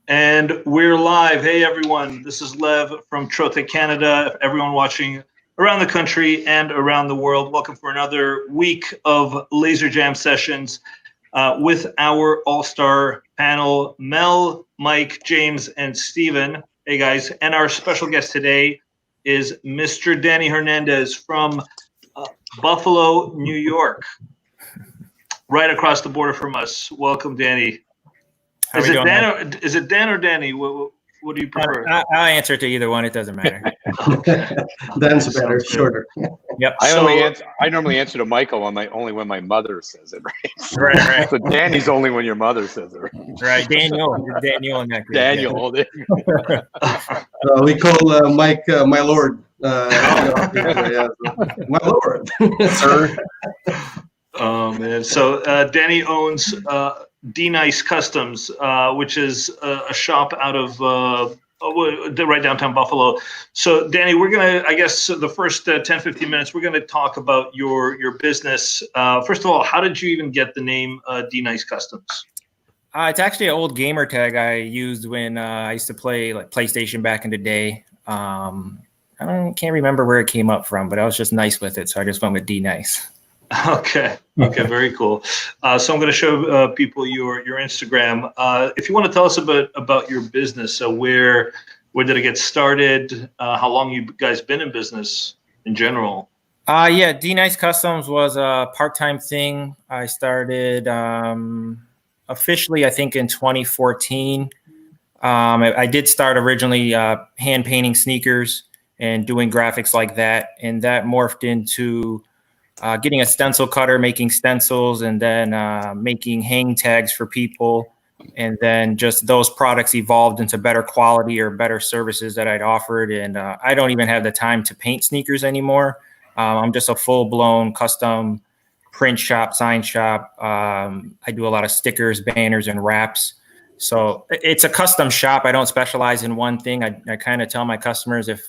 And we're live. Hey, everyone. This is Lev from Trote Canada. Everyone watching around the country and around the world, welcome for another week of Laser Jam sessions with our all-star panel, Mel, Mike, James, and Steven. Hey, guys. And our special guest today is Mr. Danny Hernandez from Buffalo, New York, right across the border from us. Welcome, Danny. Is it Dan or Danny? What do you prefer? I'll answer to either one. It doesn't matter. Dan's better, shorter. Yep. I normally answer to Michael only when my mother says it, right? Right. So Danny's only when your mother says it. Right. Daniel in that case. Daniel. We call Mike my lord. My lord, sir. Oh man! So Danny owns D-Nice Customs, which is a shop out of right downtown Buffalo. So Danny, we're gonna, I guess, the first 10-15 minutes, we're gonna talk about your business. First of all, how did you even get the name D-Nice Customs? It's actually an old gamer tag I used when I used to play like PlayStation back in the day. Can't remember where it came up from, but I was just nice with it, so I just went with D-Nice. Okay, very cool. So I'm going to show people your Instagram. If you want to tell us a bit about your business, so where did it get started? How long you guys been in business in general? Yeah, D-Nice Customs was a part-time thing. I started officially, I think, in 2014. I did start originally hand painting sneakers and doing graphics like that, and that morphed into getting a stencil cutter, making stencils, and then making hang tags for people. And then just those products evolved into better quality or better services that I'd offered. And I don't even have the time to paint sneakers anymore. I'm just a full-blown custom print shop, sign shop. I do a lot of stickers, banners, and wraps. So it's a custom shop. I don't specialize in one thing. I kind of tell my customers, if,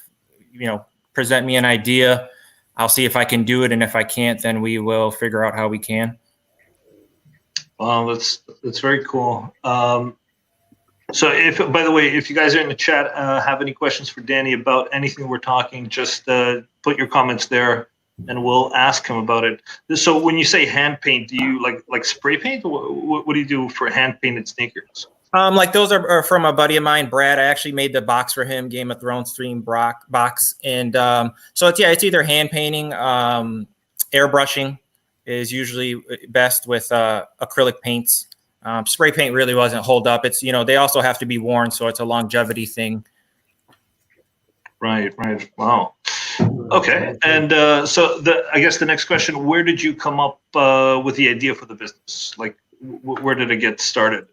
present me an idea, I'll see if I can do it, and if I can't, then we will figure out how we can. Well, that's very cool. So, by the way, if you guys are in the chat, have any questions for Danny about anything we're talking, just put your comments there, and we'll ask him about it. So, when you say hand paint, do you like spray paint? What do you do for hand painted sneakers? Like those are from a buddy of mine, Brad. I actually made the box for him, Game of Thrones stream box. And so it's either hand painting, airbrushing is usually best with acrylic paints. Spray paint really wasn't hold up. It's, they also have to be worn, so it's a longevity thing. Right. Wow. Okay. And so I guess the next question, where did you come up with the idea for the business? Like, where did it get started?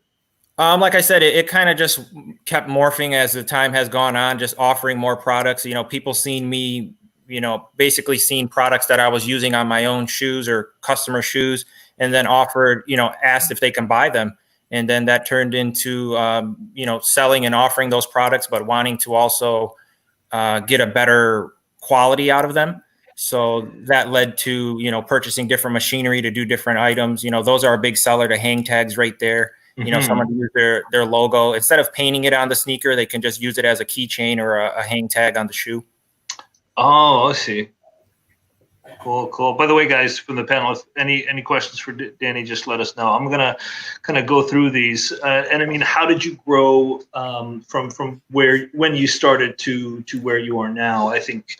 Like I said, it kind of just kept morphing as the time has gone on, just offering more products. People seen me, basically seen products that I was using on my own shoes or customer shoes, and then offered, asked if they can buy them. And then that turned into, selling and offering those products, but wanting to also get a better quality out of them. So that led to, purchasing different machinery to do different items. Those are a big seller, to hang tags right there. Someone use their logo. Instead of painting it on the sneaker, they can just use it as a keychain or a hang tag on the shoe. Oh, I see. Cool. By the way, guys, from the panel, if any questions for Danny, just let us know. I'm gonna kind of go through these. And I mean, how did you grow from when you started to where you are now? I think.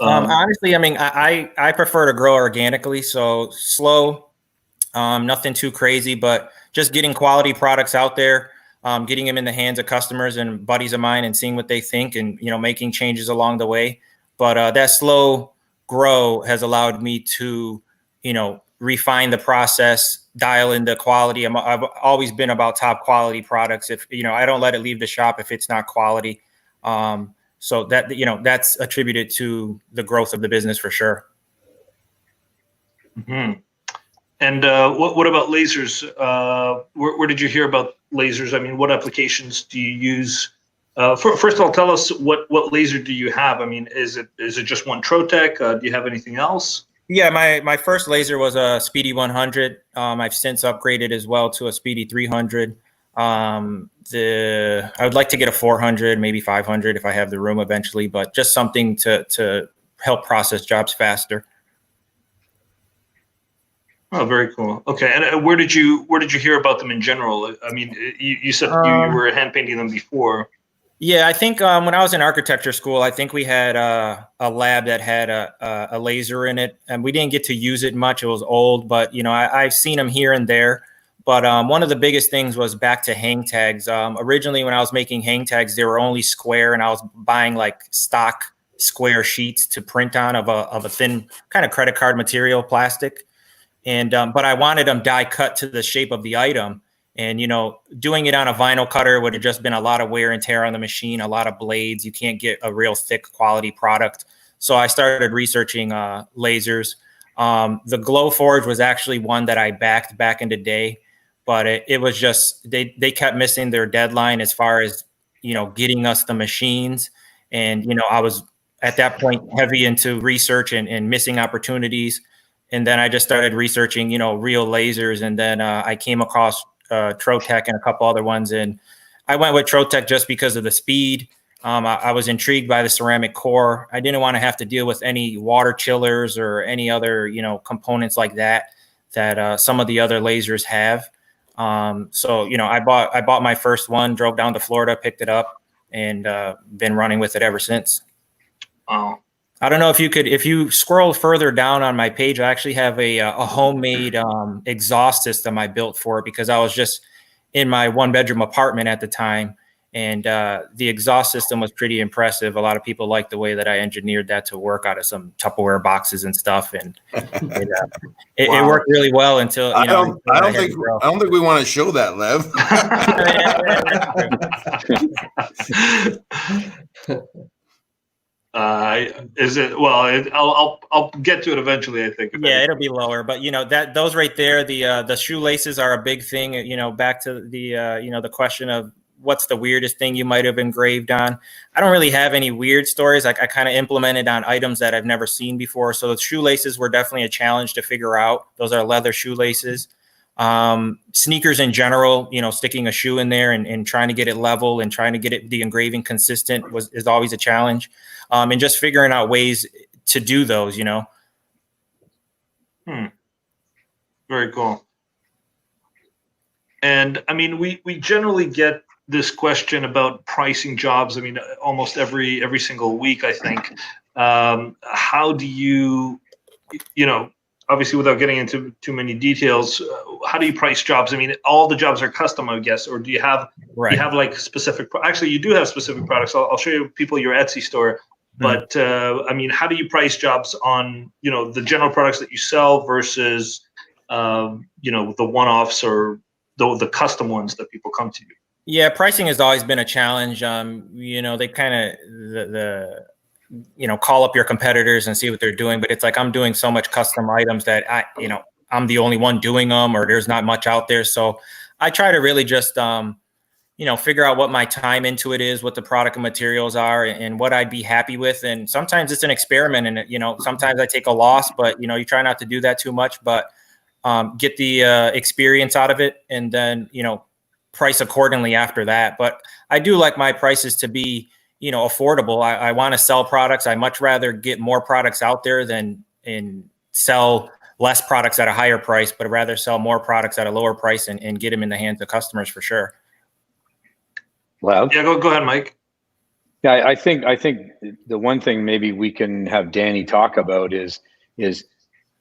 Honestly, I mean, I prefer to grow organically, so slow, nothing too crazy, but just getting quality products out there, getting them in the hands of customers and buddies of mine, and seeing what they think, and making changes along the way. But that slow grow has allowed me to refine the process, dial in the quality. I've always been about top quality products. If I don't let it leave the shop if it's not quality. So that that's attributed to the growth of the business for sure. Mm-hmm. And what about lasers? Where did you hear about lasers? I mean, what applications do you use? First of all, tell us what laser do you have? I mean, is it just one Trotec? Do you have anything else? Yeah, my first laser was a Speedy 100. I've since upgraded as well to a Speedy 300. I would like to get a 400, maybe 500 if I have the room eventually, but just something to help process jobs faster. Oh, very cool. Okay, and where did you hear about them in general? I mean, you said you were hand painting them before. Yeah, I think when I was in architecture school, I think we had a lab that had a laser in it, and we didn't get to use it much. It was old, but I've seen them here and there. But one of the biggest things was back to hang tags. Originally, when I was making hang tags, they were only square, and I was buying like stock square sheets to print on of a thin kind of credit card material, plastic. And but I wanted them die cut to the shape of the item. And doing it on a vinyl cutter would have just been a lot of wear and tear on the machine, a lot of blades. You can't get a real thick quality product. So I started researching lasers. The Glowforge was actually one that I backed back in the day, but it was just they kept missing their deadline as far as getting us the machines. And I was at that point heavy into research and missing opportunities. And then I just started researching, real lasers. And then I came across Trotec and a couple other ones. And I went with Trotec just because of the speed. I was intrigued by the ceramic core. I didn't want to have to deal with any water chillers or any other, components like that some of the other lasers have. So, I bought my first one, drove down to Florida, picked it up, and been running with it ever since. Wow. I don't know if you scroll further down on my page, I actually have a homemade exhaust system I built for it because I was just in my 1-bedroom apartment at the time. And the exhaust system was pretty impressive. A lot of people liked the way that I engineered that to work out of some Tupperware boxes and stuff. And it worked really well until, I don't think we want to show that, Lev. Is it? Well, I'll get to it eventually, I think. Yeah, it'll be lower, but those right there, the shoelaces are a big thing. Back to the the question of what's the weirdest thing you might have engraved on. I don't really have any weird stories. I kind of implemented on items that I've never seen before. So the shoelaces were definitely a challenge to figure out. Those are leather shoelaces. Sneakers in general, sticking a shoe in there and trying to get it level and trying to get the engraving consistent is always a challenge. And just figuring out ways to do those, Very cool. And I mean, we generally get this question about pricing jobs. I mean, almost every single week, I think. How do you, obviously without getting into too many details, how do you price jobs? I mean, all the jobs are custom, I guess, or do you have like specific? Actually, you do have specific products. I'll show you people your Etsy store. But I mean, how do you price jobs on the general products that you sell versus the one-offs or the custom ones that people come to you? Yeah, pricing has always been a challenge. They kind of call up your competitors and see what they're doing, but it's like I'm doing so much custom items that I'm the only one doing them, or there's not much out there. So I try to really just figure out what my time into it is, what the product and materials are, and what I'd be happy with. And sometimes it's an experiment, and sometimes I take a loss, but you try not to do that too much, but get the experience out of it, and then price accordingly after that. But I do like my prices to be affordable. I want to sell products. I much rather get more products out there than sell less products at a higher price, but rather sell more products at a lower price and get them in the hands of customers for sure. Well, yeah, go ahead, Mike. Yeah, I think the one thing maybe we can have Danny talk about is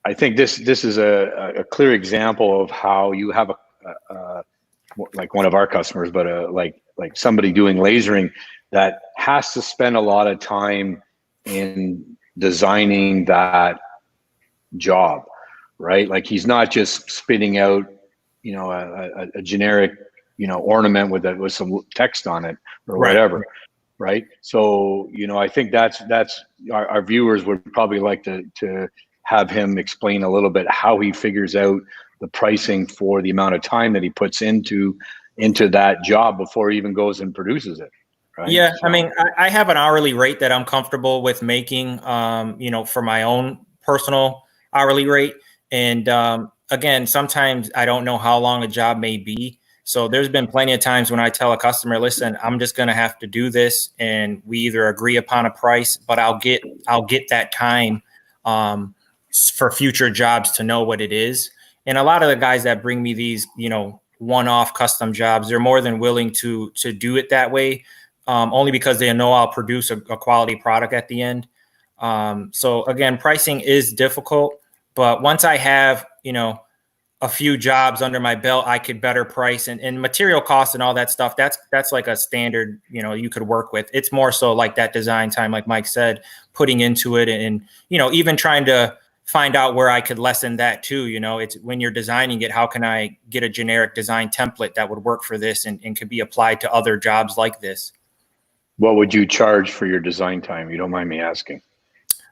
I think this is a clear example of how you have a like one of our customers, but like somebody doing lasering that has to spend a lot of time in designing that job, right? Like he's not just spitting out, a generic, ornament with some text on it or whatever, right? So, I think that's our viewers would probably like to have him explain a little bit how he figures out the pricing for the amount of time that he puts into that job before he even goes and produces it. Right? Yeah. So, I mean, I have an hourly rate that I'm comfortable with making, for my own personal hourly rate. And again, sometimes I don't know how long a job may be. So there's been plenty of times when I tell a customer, listen, I'm just going to have to do this, and we either agree upon a price, but I'll get that time for future jobs to know what it is. And a lot of the guys that bring me these, one-off custom jobs, they're more than willing to do it that way, only because they know I'll produce a quality product at the end. So again, pricing is difficult, but once I have, a few jobs under my belt, I could better price and material costs and all that stuff. That's like a standard, you could work with. It's more so like that design time, like Mike said, putting into it and even trying to find out where I could lessen that too. It's when you're designing it, how can I get a generic design template that would work for this and could be applied to other jobs like this? What would you charge for your design time? You don't mind me asking?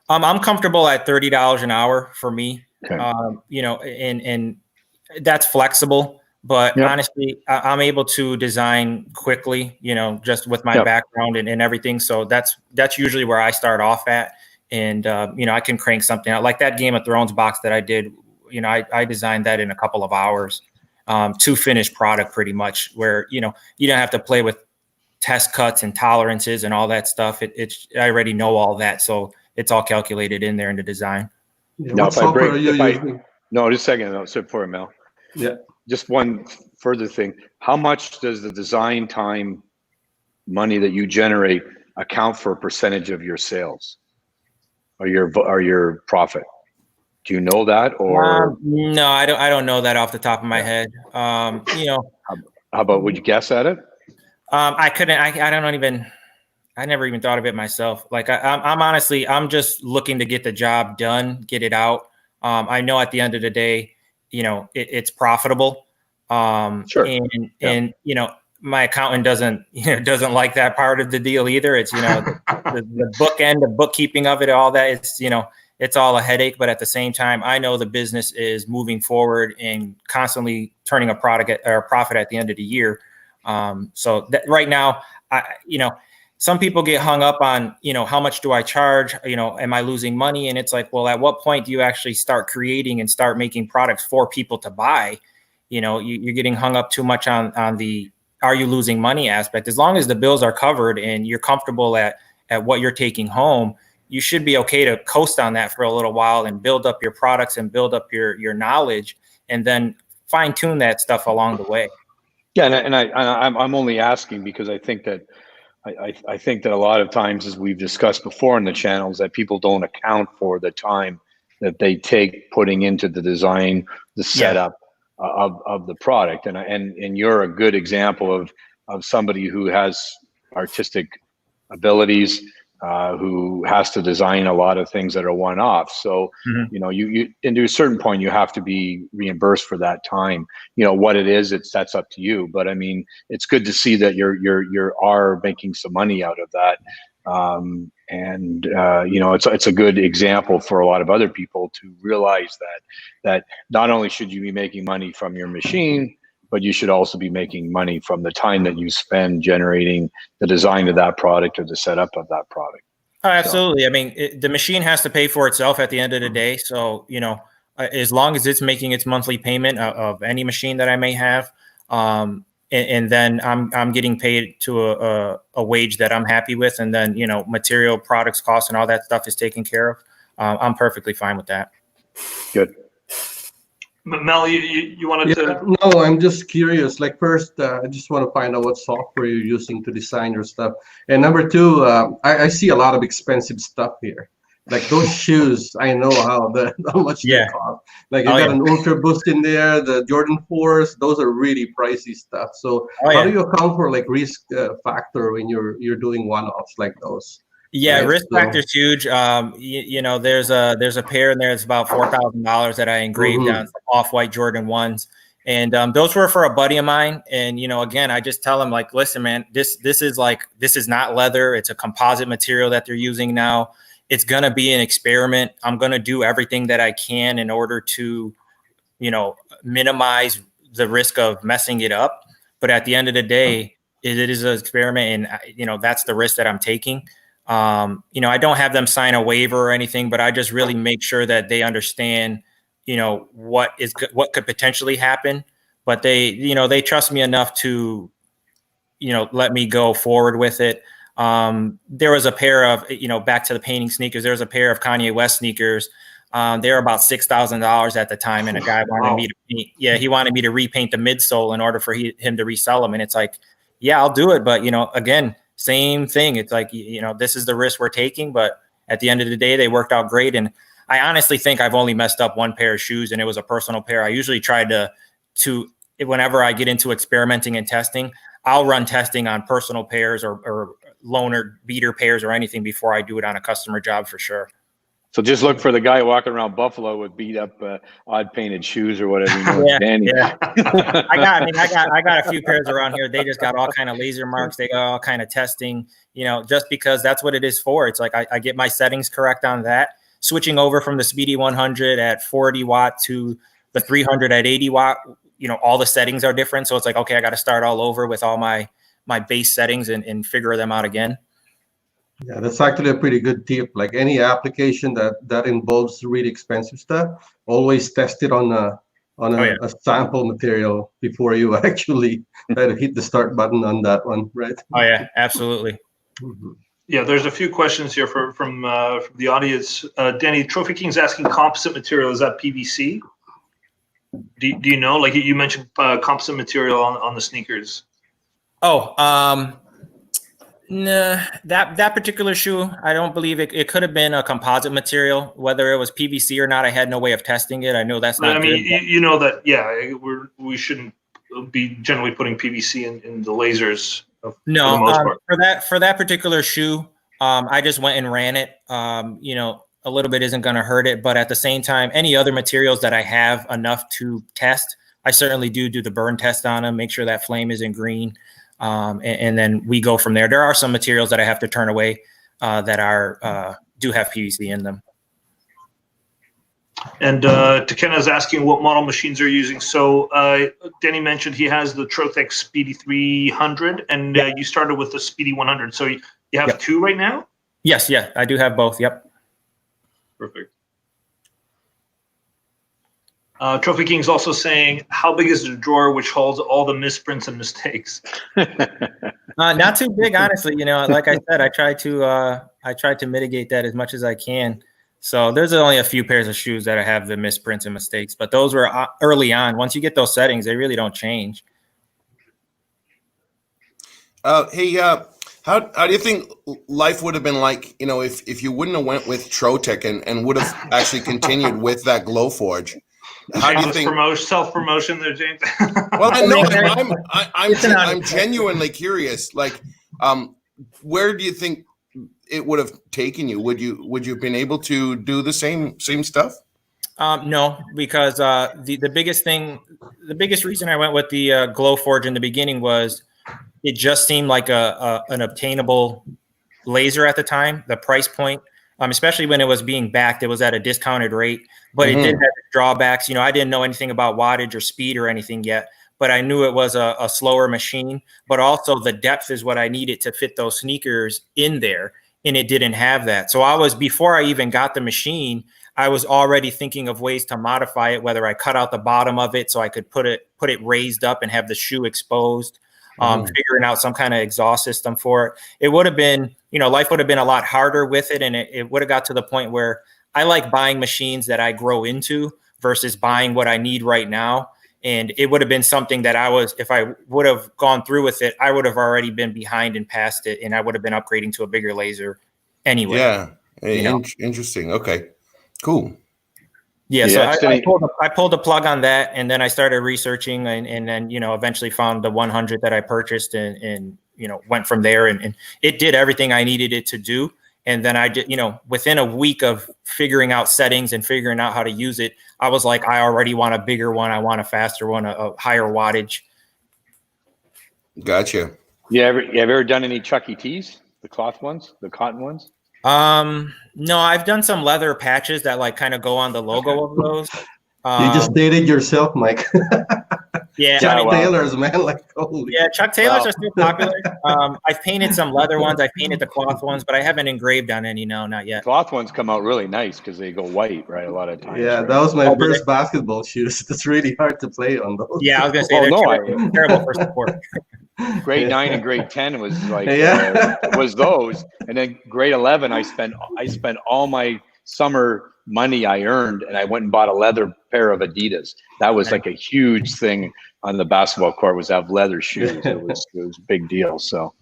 I'm comfortable at $30 an hour for me. Okay. And that's flexible, but honestly, I'm able to design quickly, just with my background and everything. So that's usually where I start off at. And, I can crank something out like that Game of Thrones box that I did. I designed that in a couple of hours, to finished product pretty much, where, you don't have to play with test cuts and tolerances and all that stuff. I already know all that. So it's all calculated in there in the design. Yeah, what software are you using? No, just a second. No, so for Mel. Yeah. Just one further thing. How much does the design time money that you generate account for a percentage of your sales or your profit? Do you know that, or no? I don't know that off the top of my head. How about, would you guess at it? I couldn't. I don't even. I never even thought of it myself. Like I'm honestly, I'm just looking to get the job done, get it out. I know at the end of the day, it's profitable. Sure. And my accountant doesn't like that part of the deal either. It's, the book end of bookkeeping of it, all that. It's, it's all a headache, but at the same time, I know the business is moving forward and constantly turning a profit at the end of the year. So that right now, some people get hung up on, how much do I charge? Am I losing money? And it's like, well, at what point do you actually start creating and start making products for people to buy? You're getting hung up too much on the, are you losing money aspect? As long as the bills are covered and you're comfortable at what you're taking home, you should be okay to coast on that for a little while and build up your products and build up your knowledge and then fine tune that stuff along the way. Yeah. And I'm only asking because I think that a lot of times, as we've discussed before in the channels, that people don't account for the time that they take putting into the design, the setup of the product. And you're a good example of somebody who has artistic abilities, who has to design a lot of things that are one-off. So, you and to a certain point, you have to be reimbursed for that time. What it is, that's up to you. But I mean, it's good to see that you are making some money out of that. It's a good example for a lot of other people to realize that not only should you be making money from your machine, but you should also be making money from the time that you spend generating the design of that product or the setup of that product. Oh, absolutely. So, I mean, the machine has to pay for itself at the end of the day. So, as long as it's making its monthly payment of any machine that I may have, and then I'm getting paid to a wage that I'm happy with, and then material, products, costs, and all that stuff is taken care of. I'm perfectly fine with that. Good. Mel, you wanted to? No, I'm just curious. Like first, I just want to find out what software you're using to design your stuff. And number two, I see a lot of expensive stuff here. Like those shoes, I know how much they cost. Like you got an Ultra Boost in there, the Jordan 4s. Those are really pricey stuff. So how do you account for like risk factor when you're doing one-offs like those? Yeah, right? Risk factor is huge. There's a pair in there that's about $4,000 that I engraved on some off-white Jordan 1s. And those were for a buddy of mine. And, again, I just tell him like, listen, man, this is not leather. It's a composite material that they're using now. It's going to be an experiment. I'm going to do everything that I can in order to, minimize the risk of messing it up. But at the end of the day, it is an experiment. And, that's the risk that I'm taking. I don't have them sign a waiver or anything, but I just really make sure that they understand, what could potentially happen. but they trust me enough to, let me go forward with it. There was a pair of, back to the painting sneakers, there was a pair of Kanye West sneakers. They were about $6,000 at the time. And a guy wanted me to paint. Yeah, he wanted me to repaint the midsole in order for him to resell them. And it's like, yeah, I'll do it. But, again, same thing. It's like, this is the risk we're taking. But at the end of the day, they worked out great. And I honestly think I've only messed up one pair of shoes, and it was a personal pair. I usually try to whenever I get into experimenting and testing, I'll run testing on personal pairs or loaner beater pairs or anything before I do it on a customer job for sure. So just look for the guy walking around Buffalo with beat up odd painted shoes or whatever. Danny. Yeah. I got a few pairs around here. They just got all kind of laser marks. They got all kind of testing, just because that's what it is for. It's like I get my settings correct on that. Switching over from the Speedy 100 at 40 watt to the 300 at 80 watt, all the settings are different. So it's like, okay, I got to start all over with all my base settings and figure them out again. Yeah, that's actually a pretty good tip. Like any application that involves really expensive stuff, always test it on a sample material before you actually try to hit the start button on that one, right? Oh yeah, absolutely. Mm-hmm. Yeah, there's a few questions here from the audience. Danny, Trophy King's asking composite material, is that PVC? Do you know? Like you mentioned composite material on the sneakers. Oh, nah, that particular shoe, I don't believe it could have been a composite material. Whether it was PVC or not, I had no way of testing it. I know that's not. I mean, you know that, yeah, we shouldn't be generally putting PVC in the lasers. No, for that particular shoe, I just went and ran it. A little bit isn't going to hurt it, but at the same time, any other materials that I have enough to test, I certainly do the burn test on them, make sure that flame isn't green. And then we go from there. There are some materials that I have to turn away that do have PVC in them. And Tekena is asking what model machines are using. So Danny mentioned he has the Trotec Speedy 300, and you started with the Speedy 100. So you have two right now? Yes, yeah, I do have both. Yep. Perfect. Trophy King's also saying, how big is the drawer which holds all the misprints and mistakes? Not too big, honestly. Like I said, I try to mitigate that as much as I can. So there's only a few pairs of shoes that I have the misprints and mistakes, but those were early on. Once you get those settings, they really don't change. Hey, how do you think life would have been like, if you wouldn't have went with Trotec and would have actually continued with that Glowforge? How do you think? Self-promotion there, James? Well, I know I'm genuinely curious. Like, where do you think it would have taken you? Would you have been able to do the same stuff? No, because the biggest reason I went with the Glowforge in the beginning was it just seemed like an obtainable laser at the time. The price point, especially when it was being backed, it was at a discounted rate, but it did have drawbacks. I didn't know anything about wattage or speed or anything yet, but I knew it was a slower machine, but also the depth is what I needed to fit those sneakers in there. And it didn't have that. So before I even got the machine, I was already thinking of ways to modify it, whether I cut out the bottom of it so I could put it raised up and have the shoe exposed, figuring out some kind of exhaust system for it. It would have been, life would have been a lot harder with it. And it would have got to the point where I like buying machines that I grow into versus buying what I need right now. And it would have been something that if I would have gone through with it, I would have already been behind and past it, and I would have been upgrading to a bigger laser anyway. Yeah, interesting. Okay, cool. Yeah, so I pulled the plug on that, and then I started researching, and then eventually found the 100 that I purchased, and went from there, and it did everything I needed it to do. And then I did, within a week of figuring out settings and figuring out how to use it, I was like, I already want a bigger one. I want a faster one, a higher wattage. Gotcha. Yeah. Have you ever done any Chuck E. T's, the cloth ones, the cotton ones? No, I've done some leather patches that kind of go on the logo of those. You just dated yourself, Mike. Yeah, Chuck I mean, Taylors, man, like holy. yeah, Chuck Taylors are still popular. I've painted some leather ones. I've painted the cloth ones, but I haven't engraved on any. No, not yet. Cloth ones come out really nice because they go white, right? A lot of times. Yeah, right? that was my Oh, do first basketball shoes. It's really hard to play on those. Yeah, I was gonna say Oh, they're no, terrible for support. grade 9 and grade 10 was like Yeah. was those, and then grade 11 I spent all my summer money I earned, and I went and bought a leather pair of Adidas. That was like a huge thing on the basketball court, was to have leather shoes. It was a big deal. So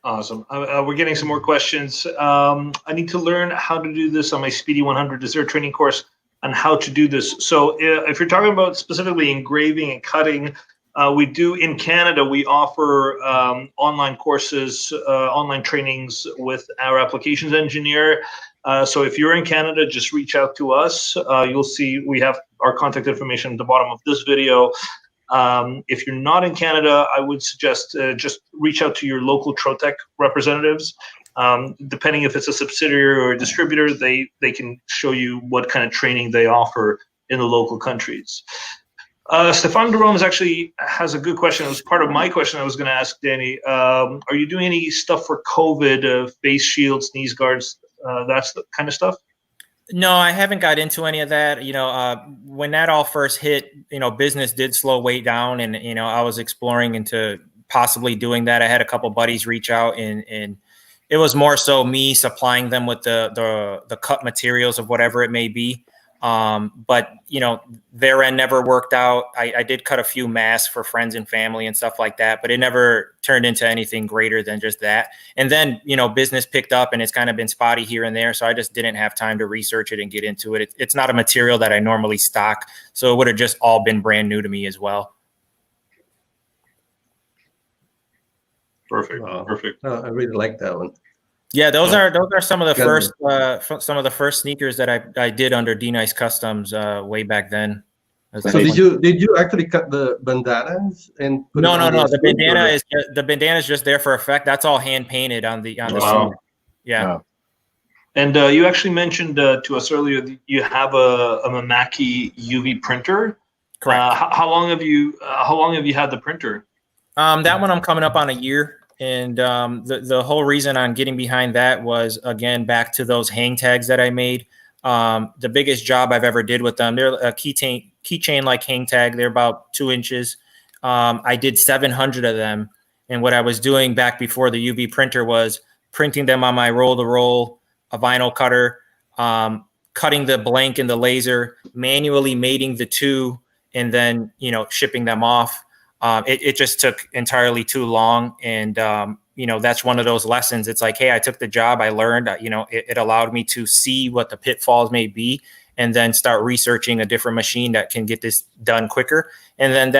Awesome. We're getting some more questions. I need to learn how to do this on my Speedy 100. Is there a training course on how to do this? So if you're talking about specifically engraving and cutting, we do in Canada, we offer online courses, online trainings with our applications engineer. So if you're in Canada, just reach out to us. You'll see we have our contact information at the bottom of this video. If you're not in Canada, I would suggest just reach out to your local Trotec representatives. Depending if it's a subsidiary or a distributor, they can show you what kind of training they offer in the local countries. Stefan Jerome actually has a good question. It was part of my question I was going to ask Danny. Are you doing any stuff for COVID, face shields, sneeze guards, that's the kind of stuff? No, I haven't got into any of that. When that all first hit, business did slow way down, and I was exploring into possibly doing that. I had a couple buddies reach out, and it was more so me supplying them with the cut materials of whatever it may be. But their end never worked out. I did cut a few masks for friends and family and stuff like that, but it never turned into anything greater than just that. And then, business picked up and it's kind of been spotty here and there. So I just didn't have time to research it and get into it. It's not a material that I normally stock. So it would have just all been brand new to me as well. Perfect. Perfect. Oh, I really like that one. Yeah, those are some of the first sneakers that I did under D-Nice Customs way back then. So did you actually cut the bandanas and put No. The bandana is just there for effect. That's all hand painted on the Wow. suit. Yeah. Wow. And you actually mentioned to us earlier that you have a Mamaki UV printer. Correct. How long have you had the printer? That one I'm coming up on a year. And the whole reason on getting behind that was, again, back to those hang tags that I made. The biggest job I've ever did with them. They're a keychain like hang tag. They're about 2 inches. I did 700 of them. And what I was doing back before the UV printer was printing them on my roll-to-roll, a vinyl cutter, cutting the blank in the laser, manually mating the two, and then, shipping them off. It just took entirely too long. And, that's one of those lessons. It's like, hey, I took the job, I learned, it allowed me to see what the pitfalls may be and then start researching a different machine that can get this done quicker. And then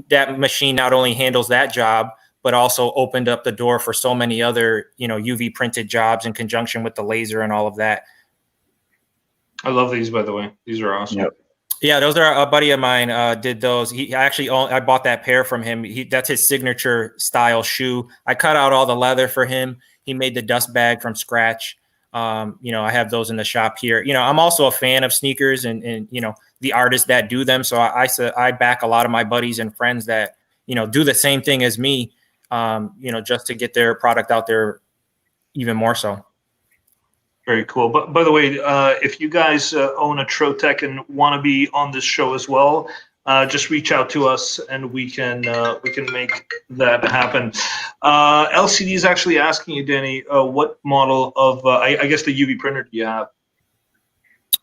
that machine not only handles that job, but also opened up the door for so many other, UV printed jobs in conjunction with the laser and all of that. I love these, by the way. These are awesome. Yep. Yeah, those are a buddy of mine did those. I bought that pair from him. That's his signature style shoe. I cut out all the leather for him. He made the dust bag from scratch. I have those in the shop here. I'm also a fan of sneakers and the artists that do them. So I back a lot of my buddies and friends that, do the same thing as me, just to get their product out there even more so. Very cool. But by the way, if you guys own a Trotec and want to be on this show as well, just reach out to us and we can make that happen. LCD is actually asking you, Danny, what model of I guess the UV printer do you have?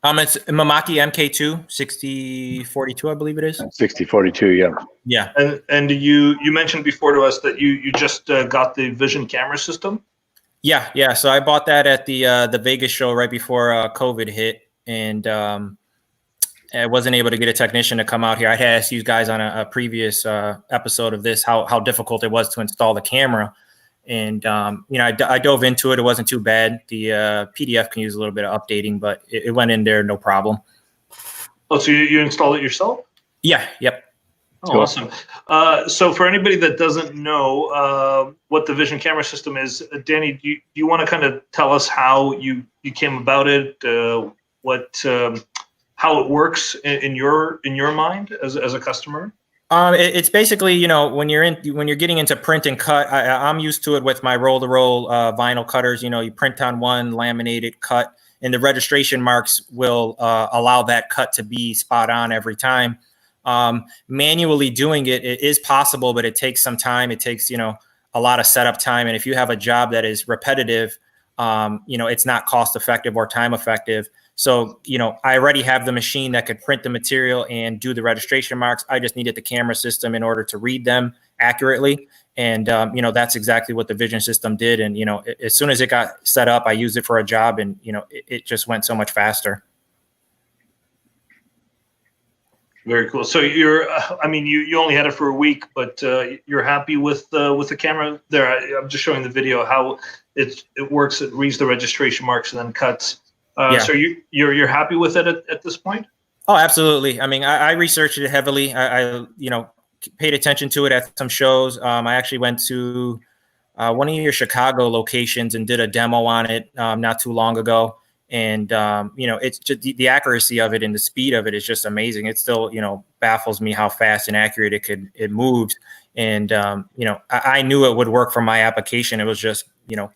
It's Mamaki MK2 6042, I believe it is. 6042, yeah. Yeah. And you mentioned before to us that you just got the Vision camera system. Yeah. So I bought that at the Vegas show right before COVID hit, and I wasn't able to get a technician to come out here. I had asked you guys on a previous episode of this how difficult it was to install the camera, and I dove into it. It wasn't too bad. The PDF can use a little bit of updating, but it went in there no problem. Oh, so you installed it yourself? Yeah. Yep. Oh, cool. Awesome. So for anybody that doesn't know what the Vision camera system is, Danny, do you want to kind of tell us how you came about it? how it works in your mind as a customer? It's basically, when you're getting into print and cut, I'm used to it with my roll-to-roll vinyl cutters. You print on one, laminate it, cut, and the registration marks will allow that cut to be spot on every time. Manually doing it is possible, but it takes some time. It takes, a lot of setup time. And if you have a job that is repetitive, it's not cost effective or time effective. So, I already have the machine that could print the material and do the registration marks. I just needed the camera system in order to read them accurately. And, that's exactly what the vision system did. And, as soon as it got set up, I used it for a job and, it just went so much faster. Very cool. So you only had it for a week, but you're happy with the camera there. I'm just showing the video how it works. It reads the registration marks and then cuts. So you're happy with it at this point? Oh, absolutely. I mean, I researched it heavily. I paid attention to it at some shows. I actually went to one of your Chicago locations and did a demo on it not too long ago. And, it's just the accuracy of it and the speed of it is just amazing. It still, baffles me how fast and accurate it moves. And, I knew it would work for my application. It was just,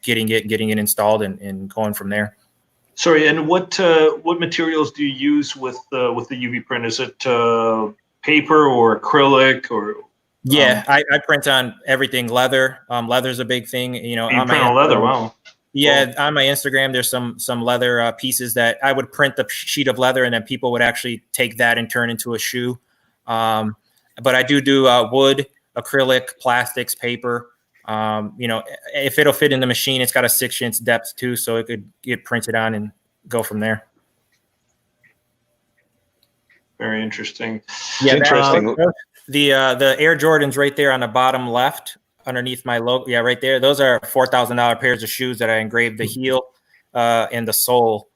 getting it installed and going from there. Sorry, and what materials do you use with the UV print? Is it paper or acrylic or? Yeah, I print on everything. Leather. Leather's a big thing. You print on leather. Wow. Yeah, on my Instagram, there's some leather pieces that I would print the sheet of leather, and then people would actually take that and turn into a shoe. But I do wood, acrylic, plastics, paper. If it'll fit in the machine, it's got a 6-inch depth too, so it could get printed on and go from there. Very interesting. Yeah, interesting. The Air Jordans right there on the bottom left, underneath my logo. Yeah, right there. Those are $4,000 pairs of shoes that I engraved the heel and the sole.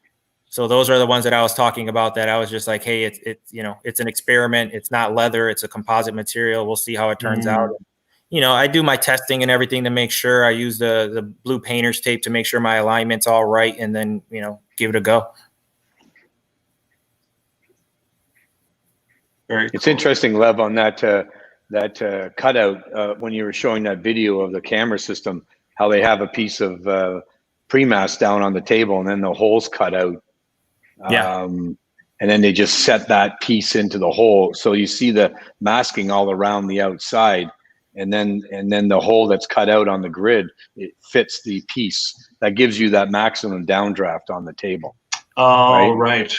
So those are the ones that I was talking about. That I was just like, hey, it's an experiment. It's not leather. It's a composite material. We'll see how it turns out. I do my testing and everything to make sure. I use the blue painter's tape to make sure my alignment's all right, and then, give it a go. Very It's cool. interesting, Lev, on that cutout when you were showing that video of the camera system, how they have a piece of pre-mask down on the table and then the holes cut out. Yeah. And then they just set that piece into the hole. So you see the masking all around the outside. And then the hole that's cut out on the grid, it fits the piece. That gives you that maximum downdraft on the table. Oh, right.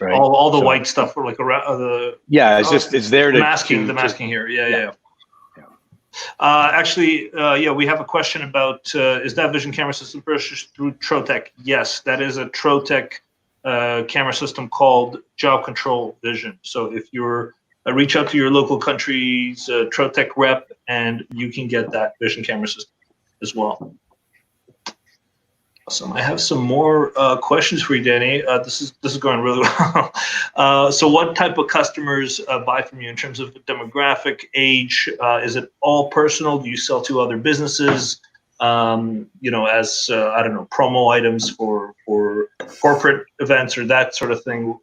All the white stuff, like around the. Yeah, it's there to masking. The masking here. Yeah. Actually, we have a question about is that vision camera system purchased through Trotec? Yes, that is a Trotec camera system called Job Control Vision. So if you're reach out to your local country's Trotec rep, and you can get that vision camera system as well. Awesome. I have some more questions for you, Danny. This is going really well. So what type of customers buy from you in terms of demographic, age? Is it all personal? Do you sell to other businesses? As I don't know, promo items for corporate events or that sort of thing?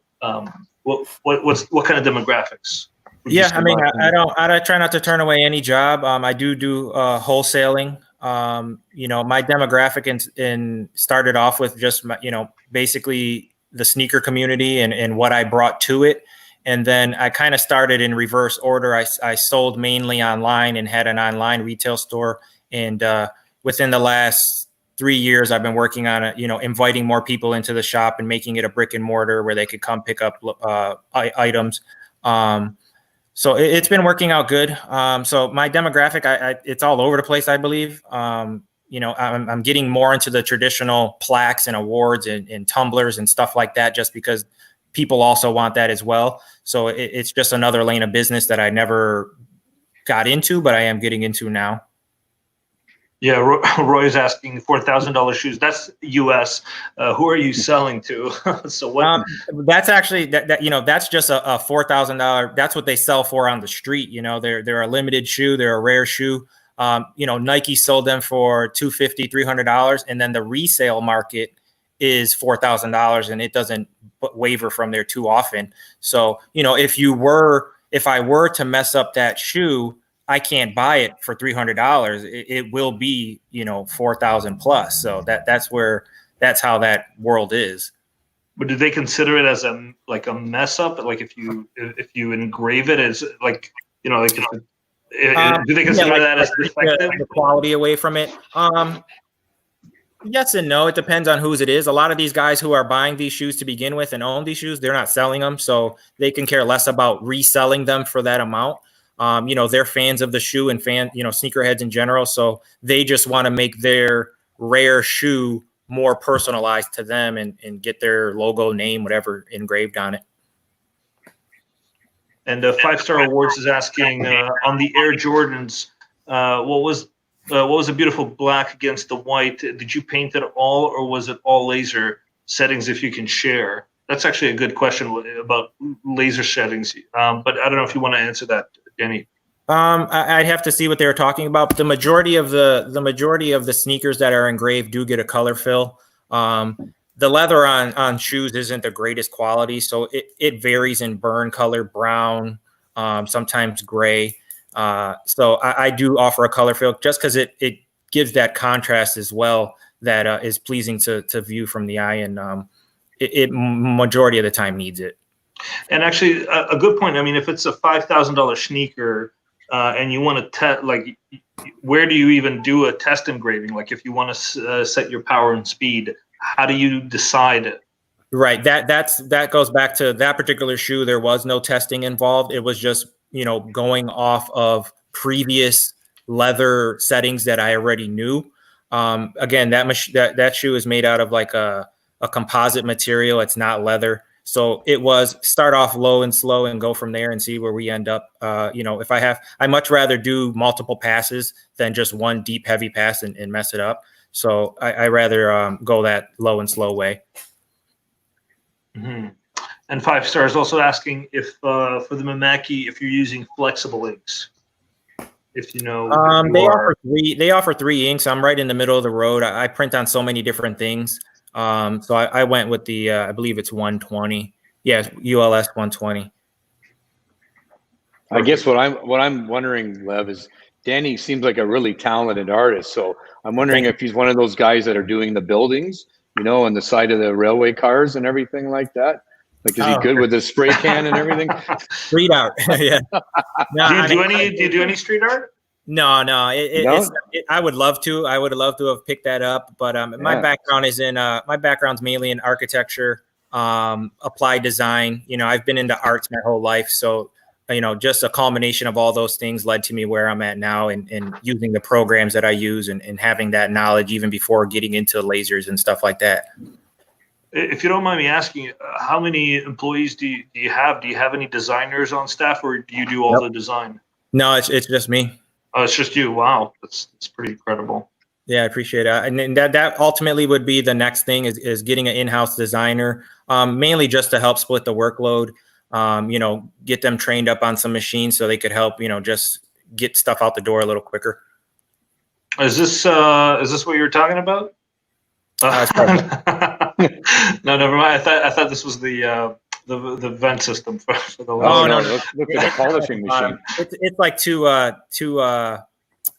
What kind of demographics? Yeah, I mean, I try not to turn away any job. I do wholesaling. My demographic in started off with just, basically the sneaker community and what I brought to it. And then I kind of started in reverse order. I sold mainly online and had an online retail store. And within the last 3 years, I've been working on inviting more people into the shop and making it a brick and mortar where they could come pick up items. So it's been working out good. So my demographic, it's all over the place, I believe. I'm getting more into the traditional plaques and awards and tumblers and stuff like that, just because people also want that as well. So it's just another lane of business that I never got into, but I am getting into now. Yeah, Roy is asking $4,000 shoes. That's U.S. Who are you selling to? So what? That's actually that's just a $4,000. That's what they sell for on the street. They're a limited shoe. They're a rare shoe. Nike sold them for $250, $300, and then the resale market is $4,000, and it doesn't waver from there too often. So, if I were to mess up that shoe, I can't buy it for $300. It will be, 4,000 plus. So that's how that world is. But do they consider it as a mess up? Like if you engrave it as like, like do they consider that as defective? The quality away from it? Yes and no. It depends on whose it is. A lot of these guys who are buying these shoes to begin with and own these shoes, they're not selling them. So they can care less about reselling them for that amount. They're fans of the shoe and sneakerheads in general. So they just want to make their rare shoe more personalized to them and get their logo, name, whatever engraved on it. And 5-Star Awards is asking on the Air Jordans, what was the beautiful black against the white? Did you paint it all, or was it all laser settings? If you can share, that's actually a good question about laser settings. But I don't know if you want to answer that, Danny. I'd have to see what they were talking about. But the majority of the sneakers that are engraved do get a color fill. The leather on shoes isn't the greatest quality, so it varies in burn color, brown, sometimes gray. So I do offer a color fill just because it gives that contrast as well that is pleasing to view from the eye, and it majority of the time needs it. And actually, a good point. I mean, if it's a $5,000 sneaker and you want to test, like, where do you even do a test engraving? Like, if you want to set your power and speed, how do you decide it? Right. That goes back to that particular shoe. There was no testing involved. It was just, going off of previous leather settings that I already knew. Again, that shoe is made out of like a composite material. It's not leather. So it was start off low and slow and go from there and see where we end up. If I much rather do multiple passes than just one deep, heavy pass and mess it up. So I rather go that low and slow way. Mm-hmm. And 5-Star is also asking if for the Mamaki, if you're using flexible inks. If you know, they offer three inks. I'm right in the middle of the road. I print on so many different things. So I went with the I believe it's 120. Yeah, ULS 120. I guess what I'm wondering, Lev, is Danny seems like a really talented artist. So I'm wondering if he's one of those guys that are doing the buildings, on the side of the railway cars and everything like that. Like, is he good with the spray can and everything? Street art, yeah. No, do you do any street art? No. I would love to. I would love to have picked that up, but my background is in my background's mainly in architecture, applied design. I've been into arts my whole life, so just a culmination of all those things led to me where I'm at now, and using the programs that I use and having that knowledge even before getting into lasers and stuff like that. If you don't mind me asking, how many employees do you have? Do you have any designers on staff, or do you do all the design? No, it's just me. Oh, it's just you. Wow, that's pretty incredible. Yeah, I appreciate it. And that ultimately would be the next thing is getting an in-house designer, mainly just to help split the workload. Get them trained up on some machines so they could help, just get stuff out the door a little quicker. Is this what you were talking about? No, never mind. I thought this was the vent system for the. Oh no! Look at the polishing machine. It's like two there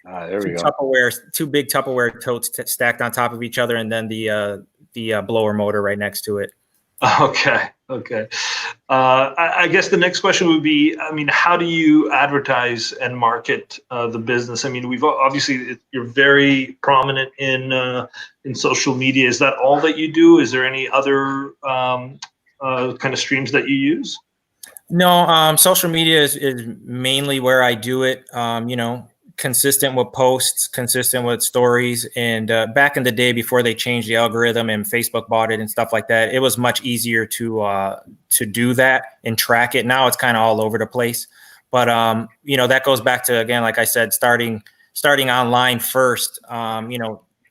we go. Two big Tupperware totes stacked on top of each other, and then the blower motor right next to it. Okay. I guess the next question would be, how do you advertise and market the business? We've obviously, you're very prominent in social media. Is that all that you do? Is there any other kind of streams that you use? No, social media is mainly where I do it. Consistent with posts, consistent with stories. And back in the day, before they changed the algorithm and Facebook bought it and stuff like that, it was much easier to do that and track it. Now it's kind of all over the place. But that goes back to, again, like I said, starting online first. I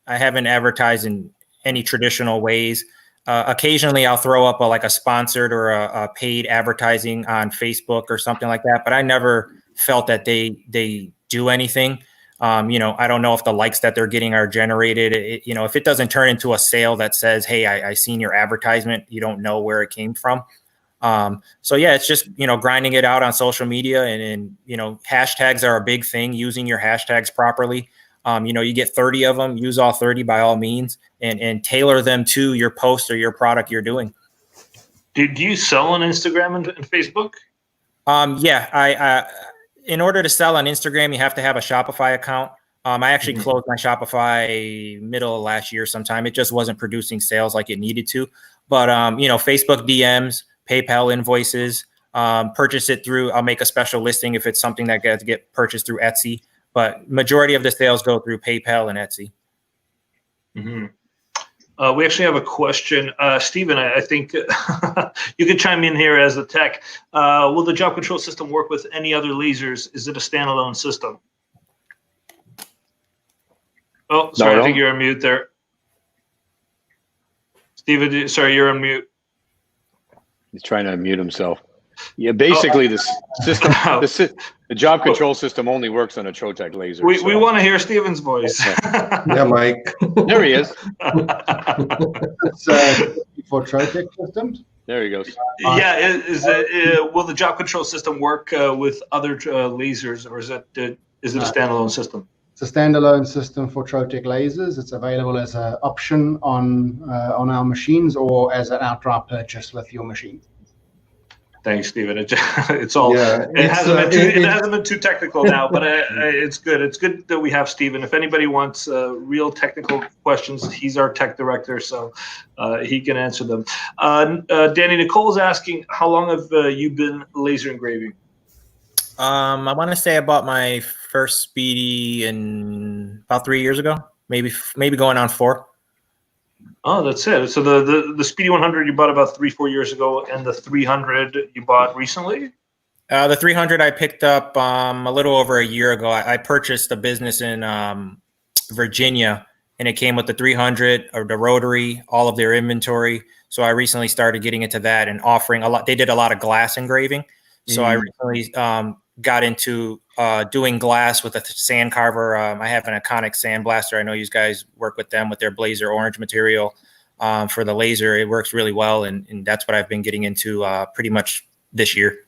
haven't advertised in any traditional ways. Occasionally I'll throw up a sponsored or a paid advertising on Facebook or something like that, but I never felt that they do anything. I don't know if the likes that they're getting are generated. If it doesn't turn into a sale that says, hey, I seen your advertisement, you don't know where it came from. So yeah, it's just, grinding it out on social media and hashtags are a big thing, using your hashtags properly. You get 30 of them, use all 30 by all means, and tailor them to your post or your product you're doing. Do you sell on Instagram and Facebook? Yeah, I in order to sell on Instagram, you have to have a Shopify account. I actually closed my Shopify middle of last year sometime. It just wasn't producing sales like it needed to. But, Facebook DMs, PayPal invoices, purchase it through, I'll make a special listing if it's something that gets to get purchased through Etsy. But majority of the sales go through PayPal and Etsy. Mm-hmm. We actually have a question. Stephen, I think you could chime in here as the tech. Will the job control system work with any other lasers? Is it a standalone system? Oh, sorry, I think you're on mute there. Stephen, sorry, you're on mute. He's trying to unmute himself. Yeah, basically the system, the job control system only works on a Trotec laser. We want to hear Stephen's voice. Yeah, Mike. There he is. It's for Trotec systems. There he goes. Yeah, will the job control system work with other lasers, or is it a standalone system? It's a standalone system for Trotec lasers. It's available as an option on our machines or as an outright purchase with your machine. Thanks, Stephen. It's all. Yeah, it hasn't been too technical now, but it's good. It's good that we have Stephen. If anybody wants real technical questions, he's our tech director, so he can answer them. Danny, Nicole's asking, how long have you been laser engraving? I want to say I bought my first Speedy in about 3 years ago, maybe going on 4. Oh, that's it. So the Speedy 100 you bought about 3-4 years ago, and the 300 you bought recently? The 300 I picked up a little over a year ago. I purchased a business in Virginia, and it came with the 300 or the rotary, all of their inventory. So I recently started getting into that and offering a lot. They did a lot of glass engraving. So I recently got into doing glass with a sand carver. I have an Iconic sandblaster. I know you guys work with them with their Blazer orange material for the laser. It works really well, and that's what I've been getting into pretty much this year.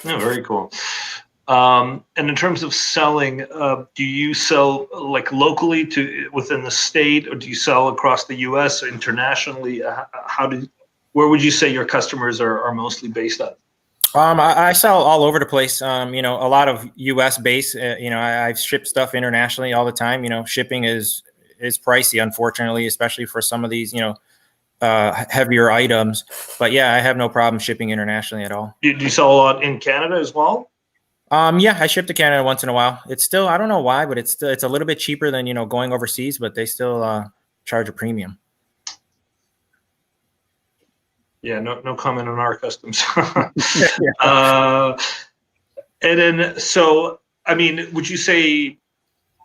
Oh, very cool. And in terms of selling, do you sell like locally within the state, or do you sell across the U.S. or internationally? Where would you say your customers are mostly based at? I sell all over the place. A lot of U.S. based. I've shipped stuff internationally all the time. Shipping is pricey, unfortunately, especially for some of these, heavier items. But yeah, I have no problem shipping internationally at all. Do you sell a lot in Canada as well? Yeah, I ship to Canada once in a while. It's still, I don't know why, but it's a little bit cheaper than going overseas. But they still charge a premium. Yeah, no comment on our customs. And then, so, I mean, would you say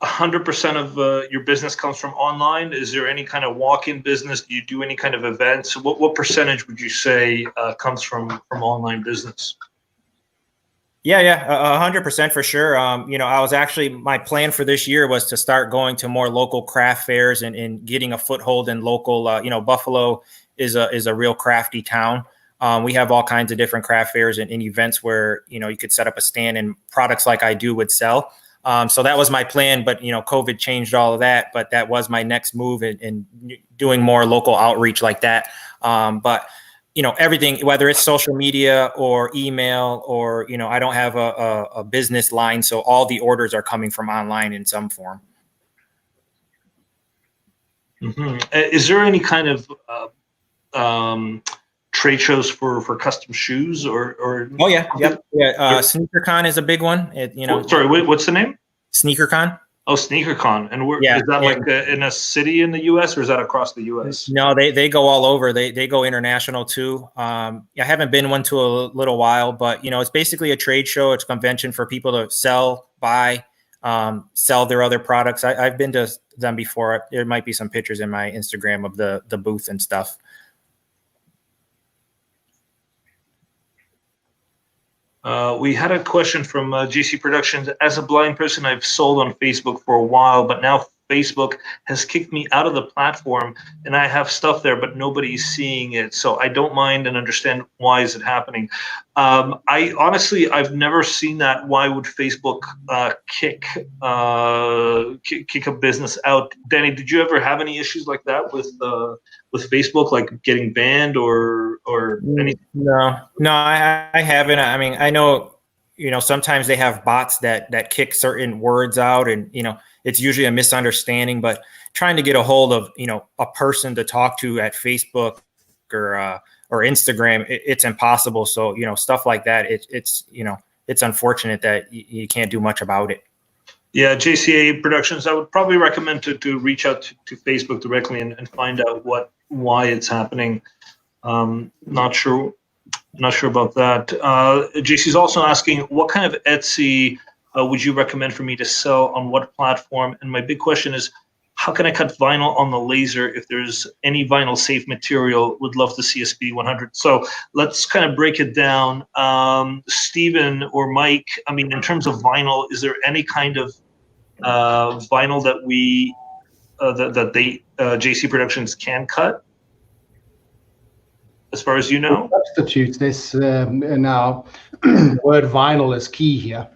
100% of your business comes from online? Is there any kind of walk-in business? Do you do any kind of events? What percentage would you say comes from online business? Yeah, 100% for sure. I was actually, my plan for this year was to start going to more local craft fairs and getting a foothold in local, Buffalo is a real crafty town. We have all kinds of different craft fairs and events where, you could set up a stand and products like I do would sell. So that was my plan, but, COVID changed all of that, but that was my next move in doing more local outreach like that. But everything, whether it's social media or email or, I don't have a business line. So all the orders are coming from online in some form. Mm-hmm. Is there any kind of trade shows for custom shoes or Oh yeah, yep, yeah. SneakerCon is a big one. Sorry, what's the name? SneakerCon. Oh, SneakerCon, and is that like in a city in the U.S. or is that across the U.S.? No, they go all over. They go international too. I haven't been one to a little while, but it's basically a trade show. It's a convention for people to sell, buy, sell their other products. I've been to them before. There might be some pictures in my Instagram of the booth and stuff. We had a question from GC Productions. As a blind person, I've sold on Facebook for a while, but now Facebook has kicked me out of the platform, and I have stuff there, but nobody's seeing it. So I don't mind and understand why is it happening. I've never seen that. Why would Facebook kick a business out? Danny, did you ever have any issues like that with Facebook, like getting banned or anything? No, I haven't. I mean, I know, sometimes they have bots that kick certain words out, and it's usually a misunderstanding. But trying to get a hold of a person to talk to at Facebook or Instagram, it's impossible. So stuff like that, it's unfortunate that you can't do much about it. Yeah, JCA Productions, I would probably recommend to reach out to Facebook directly and find out why it's happening. Not sure about that. JC's also asking, what kind of Etsy would you recommend for me to sell on what platform? And my big question is, how can I cut vinyl on the laser? If there's any vinyl safe material, would love to see a Speed 100. So let's kind of break it down. Stephen or Mike, I mean, in terms of vinyl, is there any kind of vinyl that JC Productions can cut? As far as you know, substitutes this now. The word vinyl is key here,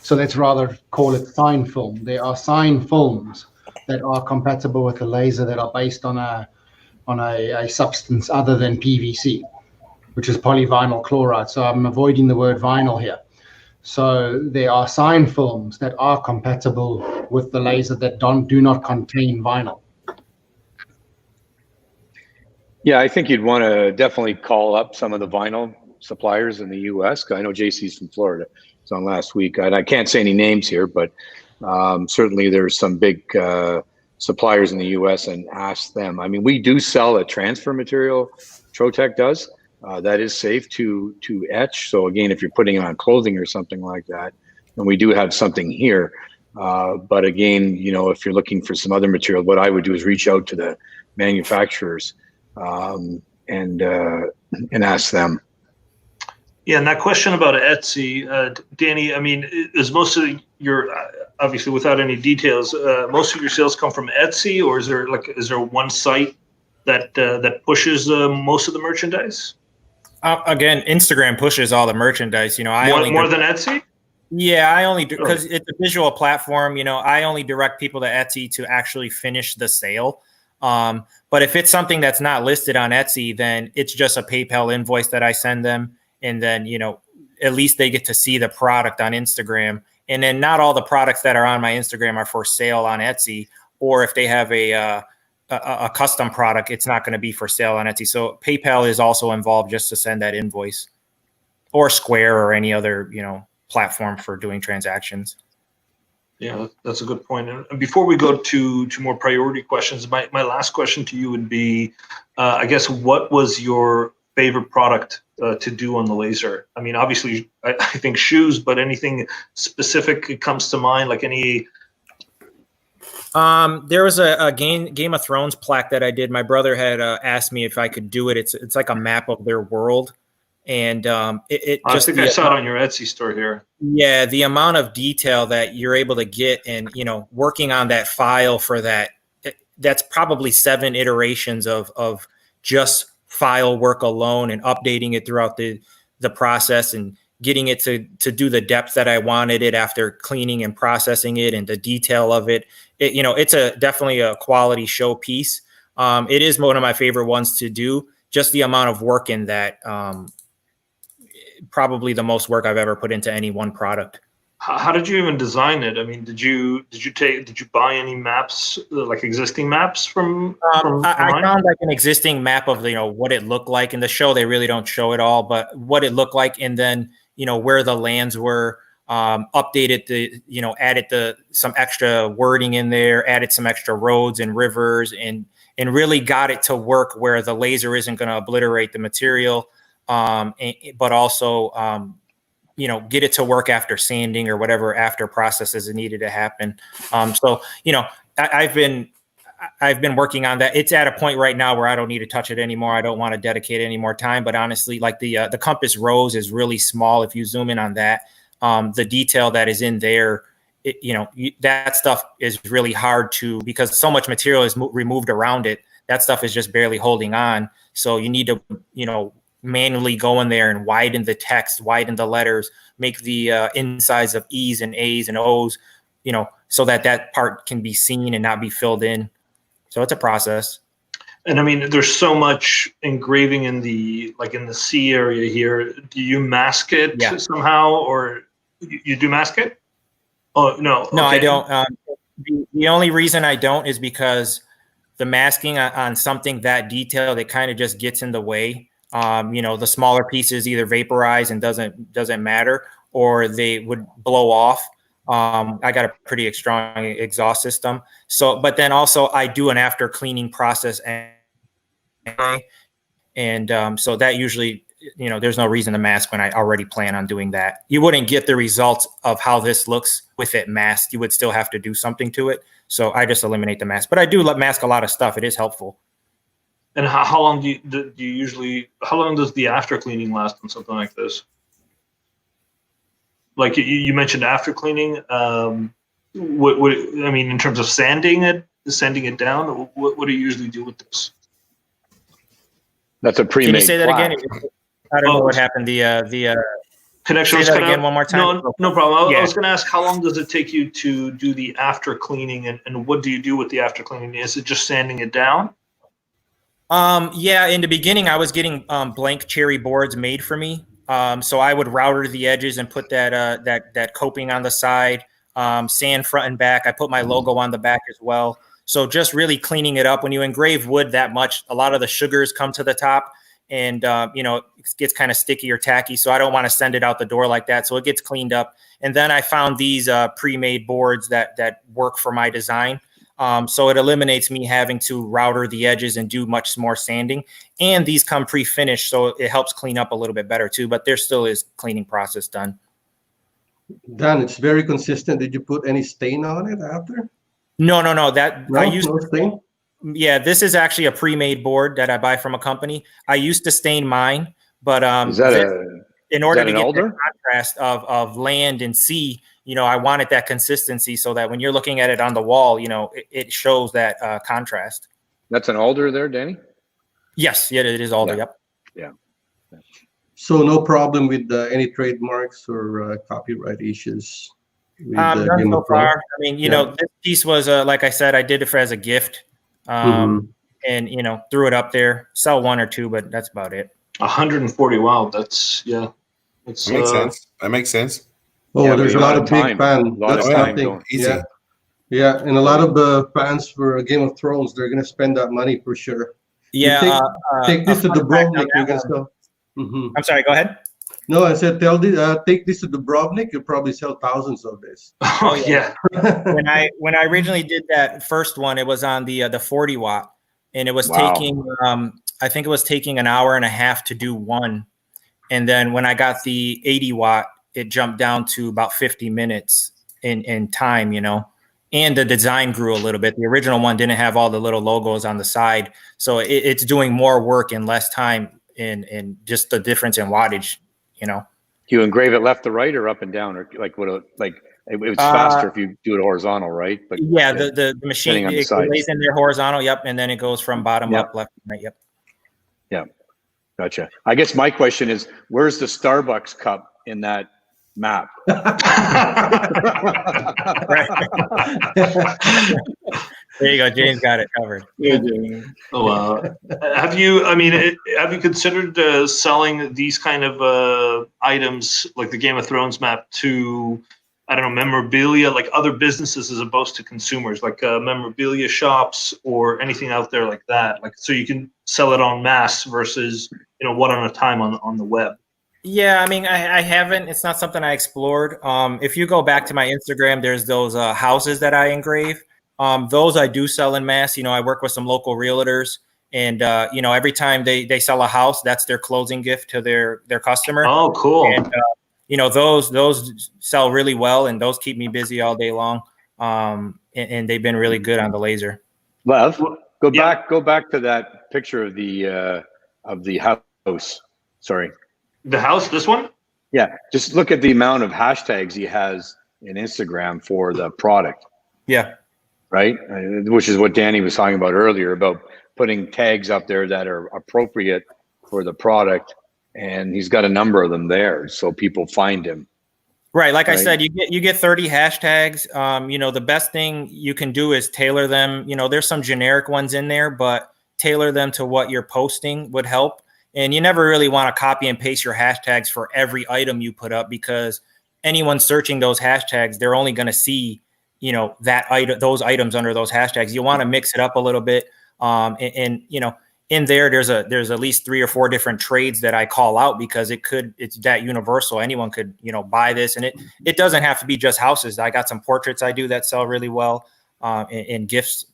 so let's rather call it sign film. There are sign films that are compatible with the laser that are based on a substance other than PVC, which is polyvinyl chloride. So I'm avoiding the word vinyl here. So there are sign films that are compatible with the laser that do not contain vinyl. Yeah, I think you'd want to definitely call up some of the vinyl suppliers in the U.S. I know JC's from Florida. It's on last week. And I can't say any names here, but certainly there's some big suppliers in the U.S. and ask them. I mean, we do sell a transfer material. Trotec does. That is safe to etch. So again, if you're putting it on clothing or something like that, and we do have something here. But again, if you're looking for some other material, what I would do is reach out to the manufacturers and ask them. Yeah, and that question about Etsy, Danny, I mean, is most of your, obviously without any details, most of your sales come from Etsy, or is there one site that pushes most of the merchandise? Again, Instagram pushes all the merchandise. More than Etsy? Yeah, I only do because it's a visual platform. I only direct people to Etsy to actually finish the sale. But if it's something that's not listed on Etsy, then it's just a PayPal invoice that I send them. And then, at least they get to see the product on Instagram. And then not all the products that are on my Instagram are for sale on Etsy. Or if they have a custom product, it's not going to be for sale on Etsy. So PayPal is also involved just to send that invoice, or Square or any other, platform for doing transactions. Yeah, that's a good point. And before we go to more priority questions, my last question to you would be, I guess, what was your favorite product to do on the laser? I mean, obviously, I think shoes, but anything specific comes to mind, like any? There was a Game of Thrones plaque that I did. My brother had asked me if I could do it. It's like a map of their world. And I think I saw it on your Etsy store here. Yeah, the amount of detail that you're able to get, and working on that file for that's probably 7 iterations of just file work alone, and updating it throughout the process, and getting it to do the depth that I wanted it after cleaning and processing it, and the detail of it. It's definitely a quality show piece. It is one of my favorite ones to do. Just the amount of work in that. Probably the most work I've ever put into any one product. How did you even design it? I mean, did you buy any maps, like existing maps from? I found like an existing map of what it looked like. In the show, they really don't show it all, but what it looked like, and then where the lands were. Updated added some extra wording in there, added some extra roads and rivers, and really got it to work where the laser isn't going to obliterate the material. But also, get it to work after sanding or whatever after processes needed to happen. So, I've been working on that. It's at a point right now where I don't need to touch it anymore. I don't want to dedicate any more time. But honestly, like the compass rose is really small. If you zoom in on that, the detail that is in there, that stuff is really hard to, because so much material is removed around it. That stuff is just barely holding on. So you need to, manually go in there and widen the text, widen the letters, make the insides of E's and A's and O's, so that part can be seen and not be filled in. So it's a process. And I mean, there's so much engraving in the C area here. Do you mask it somehow, or you do mask it? Oh, no. No, okay. I don't. The only reason I don't is because the masking on something that detailed, it kind of just gets in the way. The smaller pieces either vaporize and doesn't matter, or they would blow off. I got a pretty strong exhaust system. So, but then also I do an after cleaning process and so that usually, there's no reason to mask when I already plan on doing that. You wouldn't get the results of how this looks with it masked. You would still have to do something to it. So I just eliminate the mask, but I do mask a lot of stuff. It is helpful. And how long how long does the after cleaning last on something like this? Like you mentioned after cleaning, what I mean, in terms of sanding it down, what do you usually do with this? That's a pre-made. Can you say that plaque. again? I don't know what happened. The connection was cut cut again out one more time. No problem. I was going to ask, how long does it take you to do the after cleaning, and what do you do with the after cleaning? Is it just sanding it down? Yeah, in the beginning, I was getting blank cherry boards made for me. So I would router the edges and put that coping on the side, sand front and back. I put my logo on the back as well. So just really cleaning it up. When you engrave wood that much, a lot of the sugars come to the top, and it gets kind of sticky or tacky. So I don't want to send it out the door like that. So it gets cleaned up. And then I found these pre-made boards that work for my design. So it eliminates me having to router the edges and do much more sanding. And these come pre-finished, so it helps clean up a little bit better too. But there still is cleaning process done. Dan, it's very consistent. Did you put any stain on it after? No. No stain? Yeah, this is actually a pre-made board that I buy from a company. I used to stain mine, but in order to get the contrast of land and sea, I wanted that consistency so that when you're looking at it on the wall, it shows that contrast. That's an alder there, Danny? Yes, yeah, it is alder. Yep. Yeah. So no problem with any trademarks or copyright issues? None so far. I mean, this piece was, like I said, I did it as a gift, and threw it up there. Sell one or two, but that's about it. 140. Wow, that makes sense. That makes sense. Oh, there's a lot of big fans. That's nothing. Easy. Yeah, and a lot of fans for Game of Thrones, they're gonna spend that money for sure. Yeah. Take this to Dubrovnik. You're gonna sell. I'm sorry. Go ahead. No, I said take this to Dubrovnik. You'll probably sell thousands of this. Oh yeah. when I originally did that first one, it was on the 40 watt, and it was taking I think it was taking an hour and a half to do one, and then when I got the 80 watt, it jumped down to about 50 minutes in time. And the design grew a little bit. The original one didn't have all the little logos on the side, so it's doing more work in less time. In just the difference in wattage. You engrave it left to right or up and down, or it's faster if you do it horizontal, right? But yeah, the machine it lays in there horizontal, yep, and then it goes from bottom up, left, right, yep. Yeah, gotcha. I guess my question is, where's the Starbucks cup in that map? There you go. James got it covered. Oh, have you considered selling these kind of items like the Game of Thrones map to, I don't know, memorabilia, like other businesses as opposed to consumers, like memorabilia shops or anything out there like that, like so you can sell it en masse versus one at a time on the web? Yeah, I mean, I haven't. It's not something I explored. If you go back to my Instagram, there's those houses that I engrave. Those I do sell in mass. I work with some local realtors, and every time they sell a house, that's their closing gift to their customer. Oh, cool. And those sell really well, and those keep me busy all day long. And they've been really good on the laser. Lev, go Yeah. back to that picture of the house. Sorry. The house, this one? Yeah, just look at the amount of hashtags he has in Instagram for the product, Yeah. right? Which is what Danny was talking about earlier about putting tags up there that are appropriate for the product, and he's got a number of them there, so people find him. Right. Like I Right. said, you get 30 hashtags. The best thing you can do is tailor them. There's some generic ones in there, but tailor them to what you're posting would help. And you never really want to copy and paste your hashtags for every item you put up, because anyone searching those hashtags, they're only going to see, that item, those items under those hashtags. You want to mix it up a little bit. In there's at least 3 or 4 different trades that I call out, because it's that universal. Anyone could, buy this, and it doesn't have to be just houses. I got some portraits I do that sell really well, and gifts,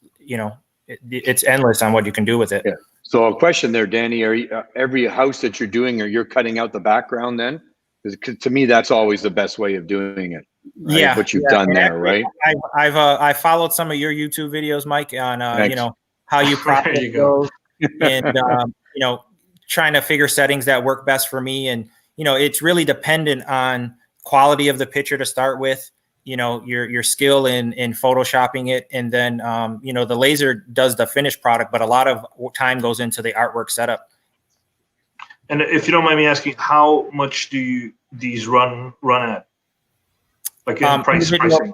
it's endless on what you can do with it. Yeah. So a question there, Danny, are you, every house that you're doing, or you're cutting out the background then? Because to me, that's always the best way of doing it. Right? Yeah. What you've done there, right? I followed some of your YouTube videos, Mike, on, how you process There you go. and trying to figure settings that work best for me. And it's really dependent on quality of the picture to start with, your skill in photoshopping it, and then the laser does the finished product, but a lot of time goes into the artwork setup. And if you don't mind me asking, how much do these run at, like in pricing?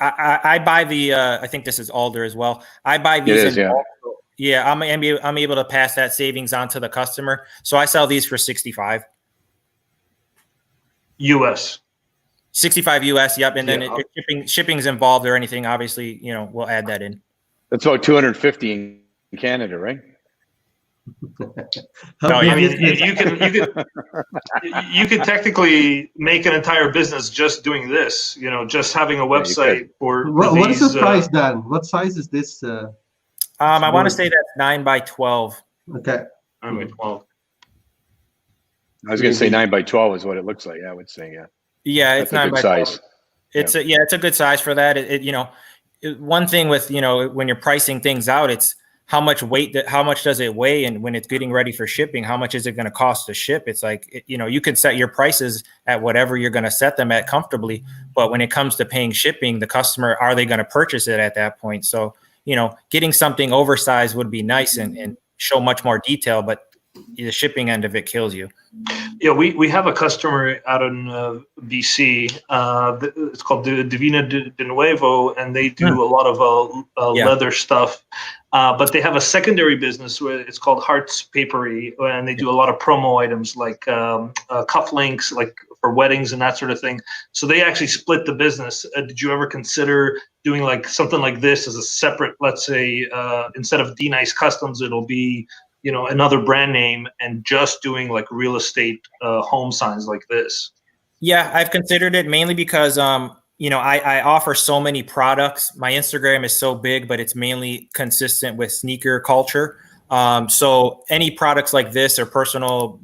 I buy the I think this is Alder as well. I buy these bulk. Yeah, I'm able to pass that savings on to the customer. So I sell these for $65 US. 65 US. Yep. And then if shipping's involved or anything, obviously, we'll add that in. That's about 250 in Canada, right? No, I mean, you can technically make an entire business just doing this, just having a website for What these, is the price, Dan? What size is this? I want to say that's 9x12. Okay. 9x12. I was going to say 9x12 is what it looks like. I would say, yeah. Yeah, it's 9x12. Size. It's it's a good size for that. One thing with, when you're pricing things out, it's how much does it weigh? And when it's getting ready for shipping, how much is it going to cost to ship? It's like, you can set your prices at whatever you're going to set them at comfortably. But when it comes to paying shipping, the customer, are they going to purchase it at that point? So, getting something oversized would be nice and show much more detail, but the shipping end of it kills you. Yeah, we have a customer out in BC. It's called Divina de Nuevo, and they do a lot of leather stuff. But they have a secondary business where it's called Hearts Papery, and they do a lot of promo items like cufflinks, like for weddings and that sort of thing. So they actually split the business. Did you ever consider doing like something like this as a separate, let's say, instead of D Nice Customs, it'll be another brand name, and just doing like real estate home signs like this? Yeah, I've considered it, mainly because I offer so many products. My Instagram is so big, but it's mainly consistent with sneaker culture. So any products like this or personal,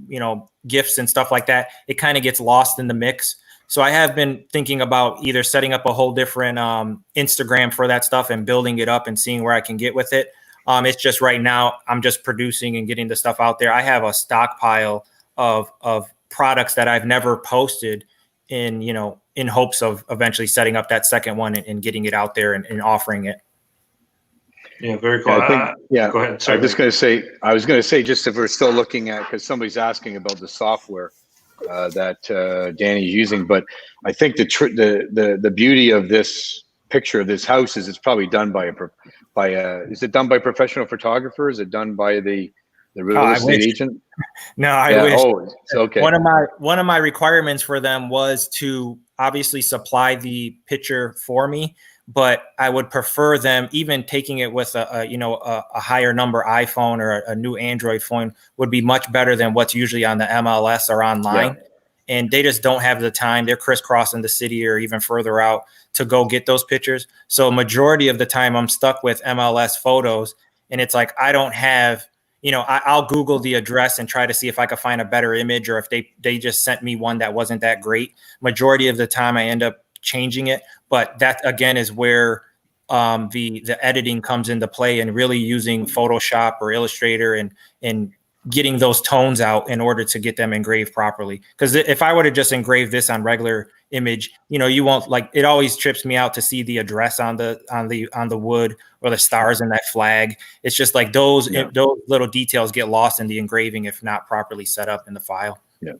gifts and stuff like that, it kind of gets lost in the mix. So I have been thinking about either setting up a whole different Instagram for that stuff and building it up and seeing where I can get with it. It's just right now I'm just producing and getting the stuff out there. I have a stockpile of products that I've never posted in hopes of eventually setting up that second one and getting it out there and offering it. Yeah, very cool. Yeah, go ahead. Sorry. I was going to say, just if we're still looking at, because somebody's asking about the software that Danny's using, but I think the beauty of this picture of this house is it's probably done is it done by professional photographer? Is it done by the real estate agent? No, I wish. Oh, it's okay. One of my requirements for them was to obviously supply the picture for me, but I would prefer them even taking it with a higher number iPhone or a new Android phone would be much better than what's usually on the MLS or online. Yeah. And they just don't have the time. They're crisscrossing the city or even further out to go get those pictures. So majority of the time I'm stuck with MLS photos, and it's like, I don't have, I'll Google the address and try to see if I could find a better image, or if they just sent me one that wasn't that great. Majority of the time I end up changing it. But that again is where the editing comes into play, and really using Photoshop or Illustrator and getting those tones out in order to get them engraved properly. Because if I were to just engrave this on regular image, you won't, like, it always trips me out to see the address on the wood or the stars in that flag. It's just like those little details get lost in the engraving if not properly set up in the file. Yeah.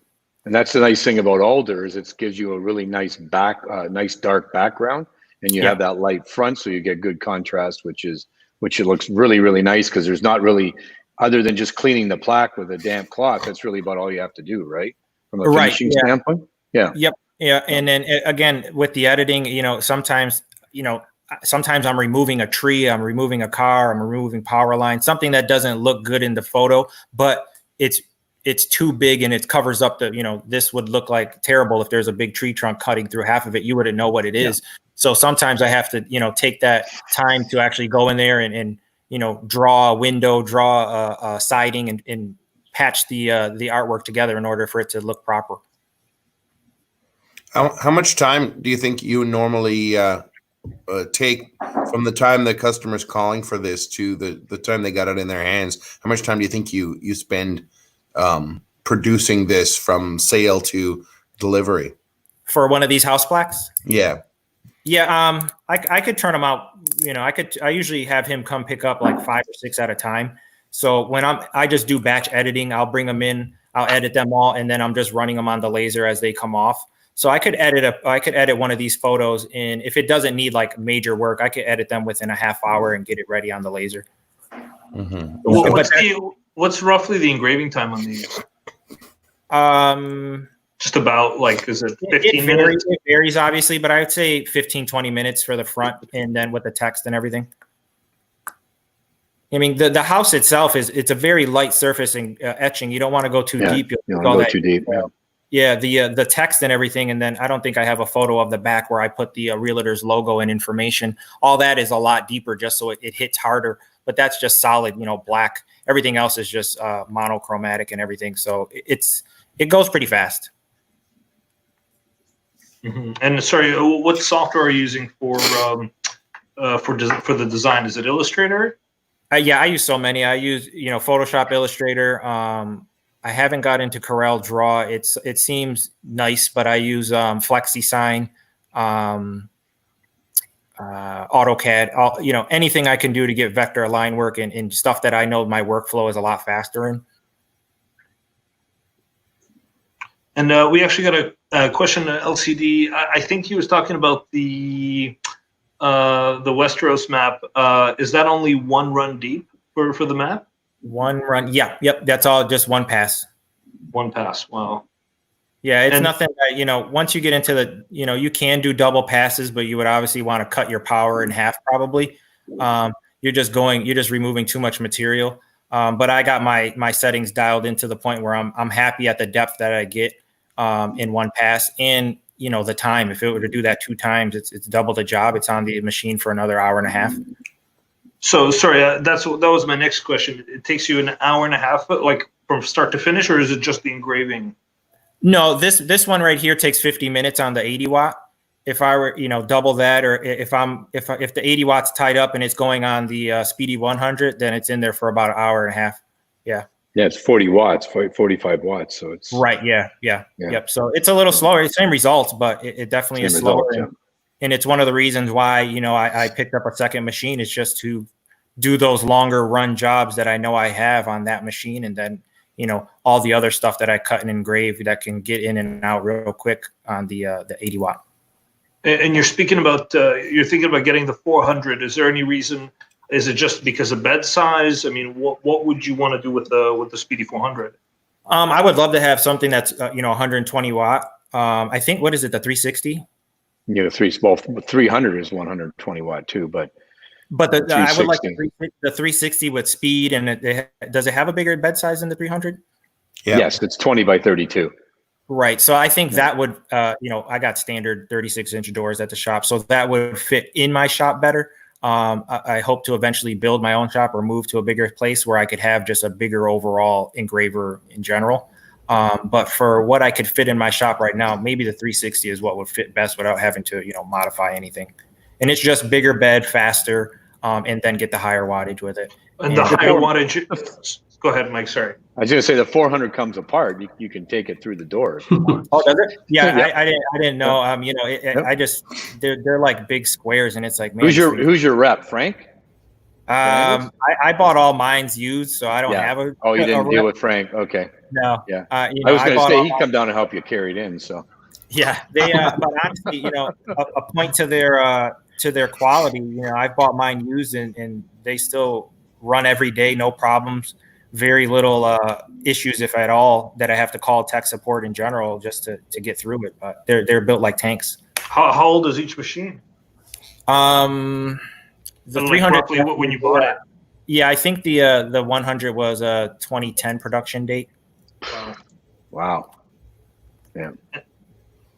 And that's the nice thing about alder is it gives you a really nice nice dark background, and you have that light front, so you get good contrast, which it looks really, really nice, because there's not really, other than just cleaning the plaque with a damp cloth, that's really about all you have to do, right? From a finishing standpoint. Yeah. Yep. Yeah. And then again, with the editing, sometimes I'm removing a tree, I'm removing a car, I'm removing power lines, something that doesn't look good in the photo, but it's too big and it covers up this would look like terrible if there's a big tree trunk cutting through half of it. You wouldn't know what it is. So sometimes I have to, take that time to actually go in there and draw a window, draw a siding, and patch the artwork together in order for it to look proper. How much time do you think you normally take from the time the customer's calling for this to the time they got it in their hands? How much time do you think you spend producing this from sale to delivery? For one of these house plaques? Yeah. Yeah, I could turn them out. I usually have him come pick up like 5 or 6 at a time. So when I just do batch editing, I'll bring them in, I'll edit them all, and then I'm just running them on the laser as they come off. So I could edit one of these photos, and if it doesn't need like major work, I could edit them within a half hour and get it ready on the laser. Mm-hmm. What's roughly the engraving time on these? Just about, like, is it 15 minutes? It varies, obviously, but I would say 15, 20 minutes for the front, and then with the text and everything. I mean, the house itself it's a very light surface and etching. You don't want to go too deep. You don't go too deep. Yeah, the text and everything, and then I don't think I have a photo of the back where I put the realtor's logo and information. All that is a lot deeper, just so it hits harder. But that's just solid, black. Everything else is just monochromatic and everything. So it goes pretty fast. Mm-hmm. And sorry, what software are you using for the design? Is it Illustrator? Yeah, I use so many. I use Photoshop, Illustrator. I haven't got into Corel Draw. It seems nice, but I use FlexiSign, AutoCAD. Anything I can do to get vector line work and stuff that I know my workflow is a lot faster in. And we actually got a question to LCD. I think he was talking about the Westeros map. Is that only one run deep for the map? One run, yeah, yep. That's all, just one pass. One pass. Wow. Yeah, it's nothing that, once you get into the, you can do double passes, but you would obviously want to cut your power in half probably. You're just removing too much material. But I got my settings dialed into the point where I'm happy at the depth that I get in one pass, and the time. If it were to do that 2 times, it's double the job. It's on the machine for another hour and a half. So sorry, that was my next question. It takes you an hour and a half, like from start to finish, or is it just the engraving? No, this one right here takes 50 minutes on the 80 watt. If I were, double that, or if the 80 watts tied up and it's going on the Speedy 100, then it's in there for about an hour and a half. Yeah. Yeah, it's 40 watts, 45 watts. So it's right. Yeah. Yep. So it's a little slower. It's same results, but it definitely is slower. Results, and it's one of the reasons why, I picked up a second machine, is just to do those longer run jobs that I know I have on that machine. And then, all the other stuff that I cut and engrave that can get in and out real quick on the 80 watt. And you're speaking about, you're thinking about getting the 400. Is there any reason? Is it just because of bed size? I mean, what would you want to do with the Speedy 400? I would love to have something that's 120 watt. I think, what is it, the 360? Yeah, 300 is 120 watt too, but I would like the 360 with speed. And does it have a bigger bed size than the 300? Yeah. Yes, it's 20 by 32. Right. So I think that would, I got standard 36-inch doors at the shop, so that would fit in my shop better. I hope to eventually build my own shop or move to a bigger place where I could have just a bigger overall engraver in general. But for what I could fit in my shop right now, maybe the 360 is what would fit best without having to, modify anything. and it's just bigger bed, faster, and then get the higher wattage with it. And the higher wattage. Go ahead, Mike. Sorry. I was going to say the 400 comes apart. You can take it through the door if you want. Oh, does it? Yeah, Yep. I didn't know. Yep. I just they're like big squares, and it's like, man, Who's your rep, Frank? I bought all mine's used, so I don't have a. Oh, you didn't deal with Frank. Okay. No. Yeah. I was going to say he'd come down and help you carry it in. So. Yeah, they. But honestly, a point to their quality. I've bought mine used, and they still run every day, no problems. Very little issues, if at all, that I have to call tech support in general just to get through it. But they're built like tanks. How old is each machine? The 300. Roughly when you bought it. Yeah, I think the 100 was a 2010 production date. Wow. Yeah.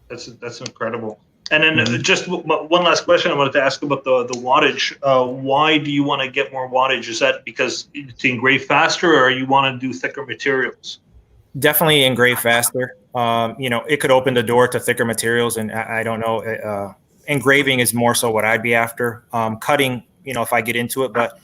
That's incredible. And then just one last question I wanted to ask about the wattage. Why do you want to get more wattage? Is that because to engrave faster, or you want to do thicker materials? Definitely engrave faster. It could open the door to thicker materials, and I don't know. Engraving is more so what I'd be after. Cutting, if I get into it, but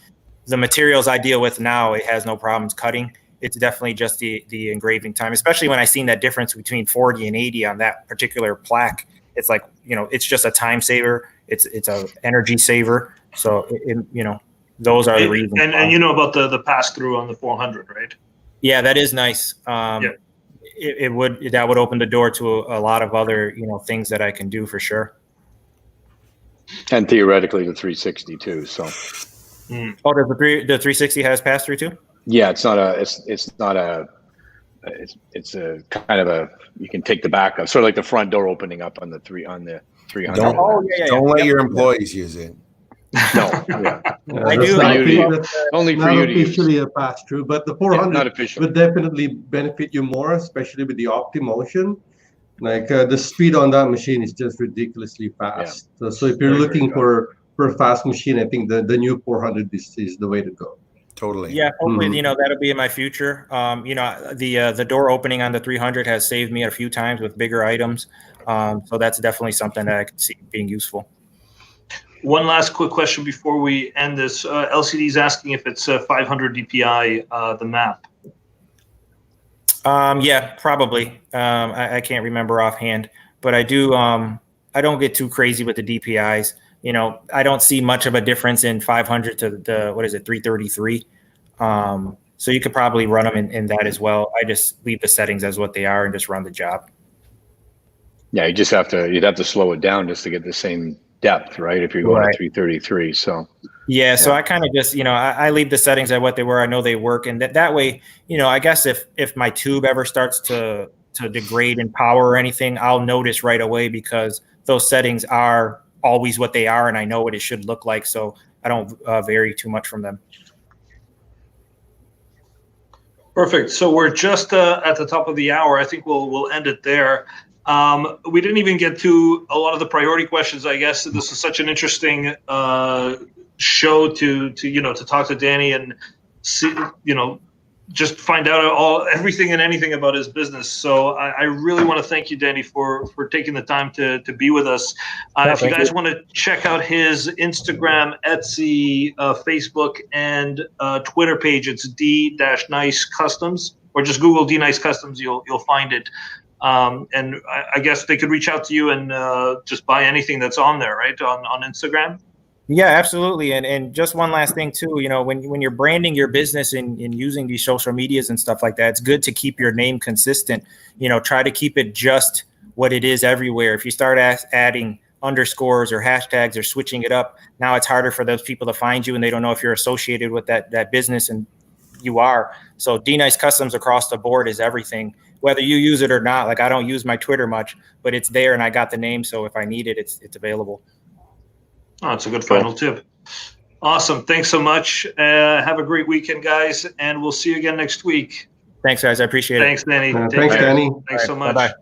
the materials I deal with now, it has no problems cutting. It's definitely just the engraving time, especially when I seen that difference between 40 and 80 on that particular plaque. It's like, it's just a time saver. It's a energy saver. So, those are the reasons. And you know about the pass through on the 400, right? Yeah, that is nice. That would open the door to a lot of other, things that I can do for sure. And theoretically the 360 too. So. Oh, the 360 has pass through too? Yeah, it's a kind of a, you can take the back of, sort of like the front door opening up on the 300. Don't let your employees use it. No, yeah. I do. Only for you to use. Officially a pass through, but the 400 would definitely benefit you more, especially with the OptiMotion. Like the speed on that machine is just ridiculously fast. Yeah. So if you're looking for a fast machine, I think the new 400 is the way to go. Totally. Yeah, hopefully, that'll be in my future. The door opening on the 300 has saved me a few times with bigger items. So that's definitely something that I could see being useful. One last quick question before we end this. LCD is asking if it's 500 DPI, the map. Yeah, probably. I can't remember offhand, but I do. I don't get too crazy with the DPIs. I don't see much of a difference in 500 to the 333. So you could probably run them in that as well. I just leave the settings as what they are and just run the job. Yeah, you'd have to slow it down just to get the same depth, right? If you're going to 333. So yeah, so I kind of just, I leave the settings at what they were. I know they work, and that way, I guess if my tube ever starts to degrade in power or anything, I'll notice right away because those settings are always what they are, and I know what it should look like, so I don't vary too much from them. Perfect. So we're just at the top of the hour. I think we'll end it there. We didn't even get to a lot of the priority questions. I guess this is such an interesting show to talk to Danny and see, just find out everything and anything about his business. So I really want to thank you, Danny, for taking the time to be with us. If you guys want to check out his Instagram, Etsy, Facebook, and Twitter page, it's D-Nice Customs, or just Google D-Nice Customs. You'll find it. And I guess they could reach out to you and just buy anything that's on there, right? On Instagram. Yeah, absolutely. And just one last thing too, when you're branding your business and using these social medias and stuff like that, it's good to keep your name consistent. Try to keep it just what it is everywhere. If you start adding underscores or hashtags or switching it up, now it's harder for those people to find you and they don't know if you're associated with that business, and you are. So D-Nice Customs across the board is everything, whether you use it or not. Like I don't use my Twitter much, but it's there and I got the name. So if I need it, it's available. Oh, it's a good final tip. Awesome. Thanks so much. Have a great weekend, guys, and we'll see you again next week. Thanks, guys. I appreciate it. Thanks, Danny. Thanks, Danny. Thanks so much. Bye-bye.